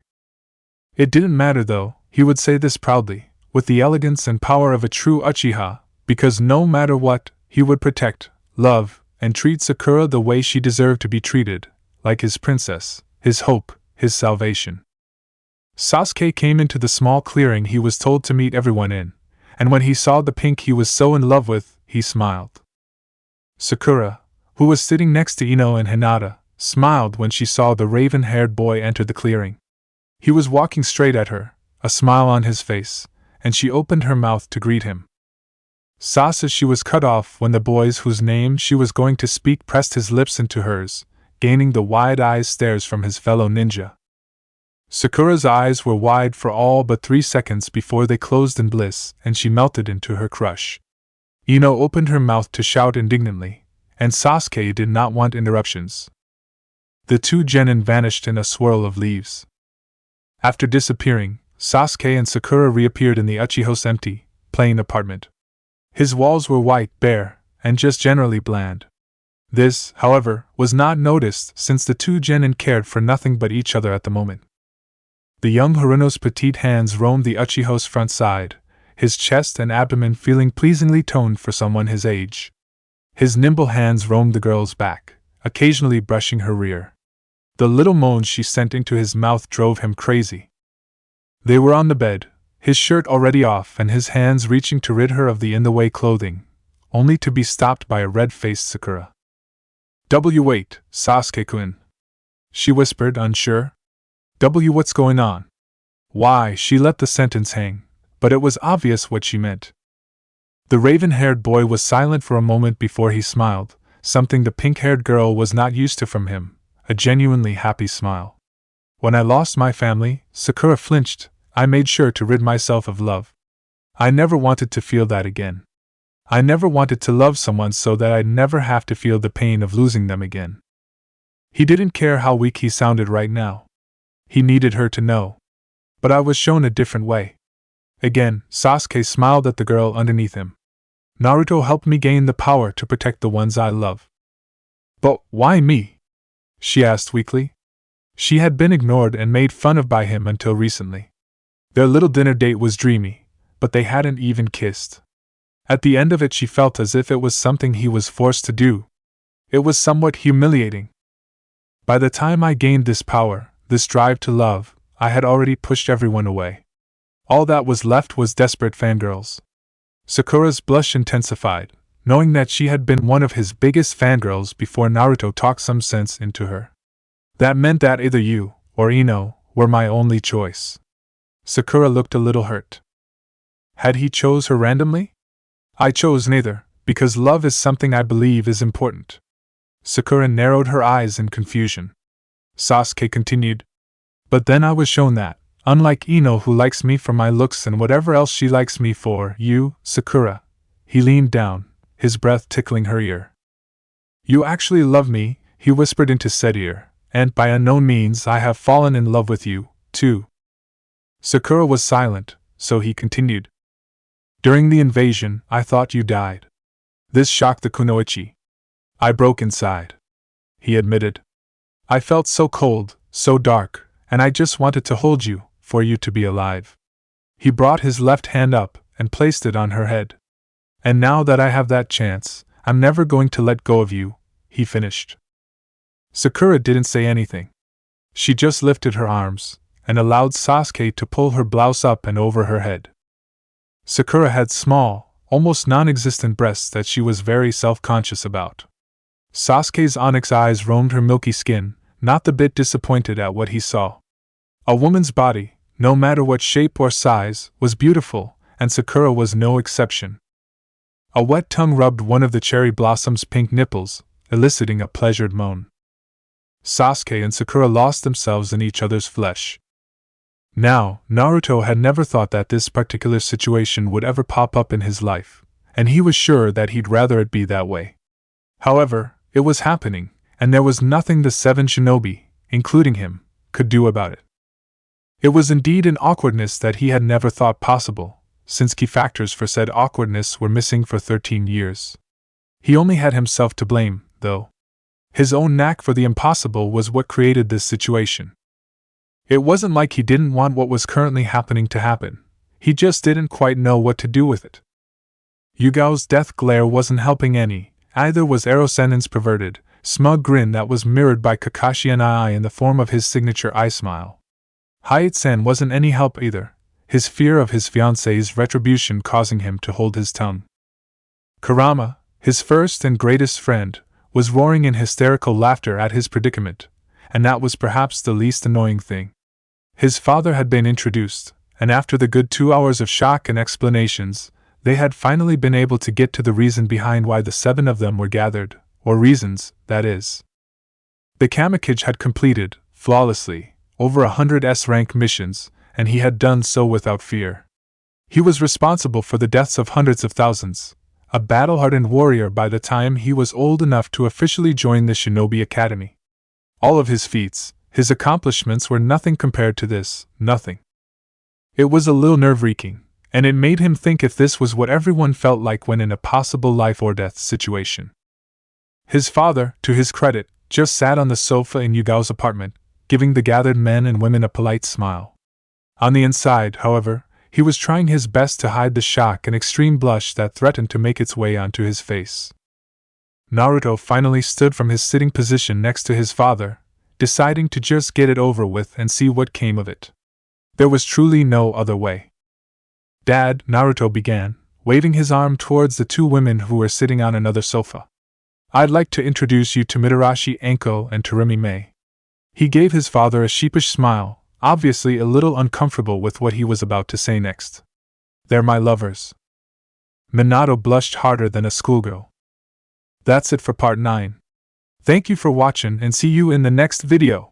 It didn't matter though, he would say this proudly, with the elegance and power of a true Uchiha, because no matter what, he would protect, love, and treat Sakura the way she deserved to be treated, like his princess, his hope, his salvation. Sasuke came into the small clearing he was told to meet everyone in, and when he saw the pink he was so in love with, he smiled. Sakura, who was sitting next to Ino and Hinata, smiled when she saw the raven-haired boy enter the clearing. He was walking straight at her, a smile on his face, and she opened her mouth to greet him. She was cut off when the boys whose name she was going to speak pressed his lips into hers, gaining the wide-eyed stares from his fellow ninja. Sakura's eyes were wide for all but 3 seconds before they closed in bliss, and she melted into her crush. Ino opened her mouth to shout indignantly, and Sasuke did not want interruptions. The two genin vanished in a swirl of leaves. After disappearing, Sasuke and Sakura reappeared in the Uchiha's empty, plain apartment. His walls were white, bare, and just generally bland. This, however, was not noticed since the two genin cared for nothing but each other at the moment. The young Haruno's petite hands roamed the Uchiha's front side, his chest and abdomen feeling pleasingly toned for someone his age. His nimble hands roamed the girl's back, occasionally brushing her rear. The little moans she sent into his mouth drove him crazy. They were on the bed, his shirt already off and his hands reaching to rid her of the in-the-way clothing, only to be stopped by a red-faced Sakura. Wait, Sasuke-kun. She whispered, unsure. What's going on? Why, she let the sentence hang, but it was obvious what she meant. The raven-haired boy was silent for a moment before he smiled, something the pink-haired girl was not used to from him, a genuinely happy smile. When I lost my family, Sakura flinched, I made sure to rid myself of love. I never wanted to feel that again. I never wanted to love someone so that I'd never have to feel the pain of losing them again. He didn't care how weak he sounded right now. He needed her to know. But I was shown a different way. Again, Sasuke smiled at the girl underneath him. Naruto helped me gain the power to protect the ones I love. But why me? She asked weakly. She had been ignored and made fun of by him until recently. Their little dinner date was dreamy, but they hadn't even kissed. At the end of it she felt as if it was something he was forced to do. It was somewhat humiliating. By the time I gained this power, this drive to love, I had already pushed everyone away. All that was left was desperate fangirls. Sakura's blush intensified, knowing that she had been one of his biggest fangirls before Naruto talked some sense into her. That meant that either you, or Ino, were my only choice. Sakura looked a little hurt. Had he chose her randomly? I chose neither, because love is something I believe is important. Sakura narrowed her eyes in confusion. Sasuke continued. But then I was shown that, unlike Ino who likes me for my looks and whatever else she likes me for, you, Sakura. He leaned down, his breath tickling her ear. You actually love me, he whispered into said ear, and by unknown means I have fallen in love with you, too. Sakura was silent, so he continued. During the invasion, I thought you died. This shocked the kunoichi. I broke inside. He admitted. I felt so cold, so dark, and I just wanted to hold you, for you to be alive. He brought his left hand up and placed it on her head. And now that I have that chance, I'm never going to let go of you, he finished. Sakura didn't say anything. She just lifted her arms and allowed Sasuke to pull her blouse up and over her head. Sakura had small, almost non-existent breasts that she was very self-conscious about. Sasuke's onyx eyes roamed her milky skin, not the bit disappointed at what he saw. A woman's body, no matter what shape or size, was beautiful, and Sakura was no exception. A wet tongue rubbed one of the cherry blossom's pink nipples, eliciting a pleasured moan. Sasuke and Sakura lost themselves in each other's flesh. Now, Naruto had never thought that this particular situation would ever pop up in his life, and he was sure that he'd rather it be that way. However, it was happening, and there was nothing the seven shinobi, including him, could do about it. It was indeed an awkwardness that he had never thought possible, since key factors for said awkwardness were missing for 13 years. He only had himself to blame, though. His own knack for the impossible was what created this situation. It wasn't like he didn't want what was currently happening to happen, he just didn't quite know what to do with it. Yugao's death glare wasn't helping any, either was Erosenen's perverted, smug grin that was mirrored by Kakashi's eye in the form of his signature eye smile. Hayate-san wasn't any help either, his fear of his fiancée's retribution causing him to hold his tongue. Kurama, his first and greatest friend, was roaring in hysterical laughter at his predicament, and that was perhaps the least annoying thing. His father had been introduced, and after the good 2 hours of shock and explanations, they had finally been able to get to the reason behind why the 7 of them were gathered, or reasons, that is. The Kamikage had completed, flawlessly, over 100 S-rank missions, and he had done so without fear. He was responsible for the deaths of hundreds of thousands, a battle-hardened warrior by the time he was old enough to officially join the Shinobi Academy. All of his feats, his accomplishments were nothing compared to this, nothing. It was a little nerve-wreaking, and it made him think if this was what everyone felt like when in a possible life-or-death situation. His father, to his credit, just sat on the sofa in Yugao's apartment, giving the gathered men and women a polite smile. On the inside, however, he was trying his best to hide the shock and extreme blush that threatened to make its way onto his face. Naruto finally stood from his sitting position next to his father, deciding to just get it over with and see what came of it. There was truly no other way. Dad, Naruto began, waving his arm towards the two women who were sitting on another sofa. I'd like to introduce you to Mitarashi Anko and Terumi Mei. He gave his father a sheepish smile, obviously a little uncomfortable with what he was about to say next. They're my lovers. Minato blushed harder than a schoolgirl. That's it for part 9. Thank you for watching and see you in the next video.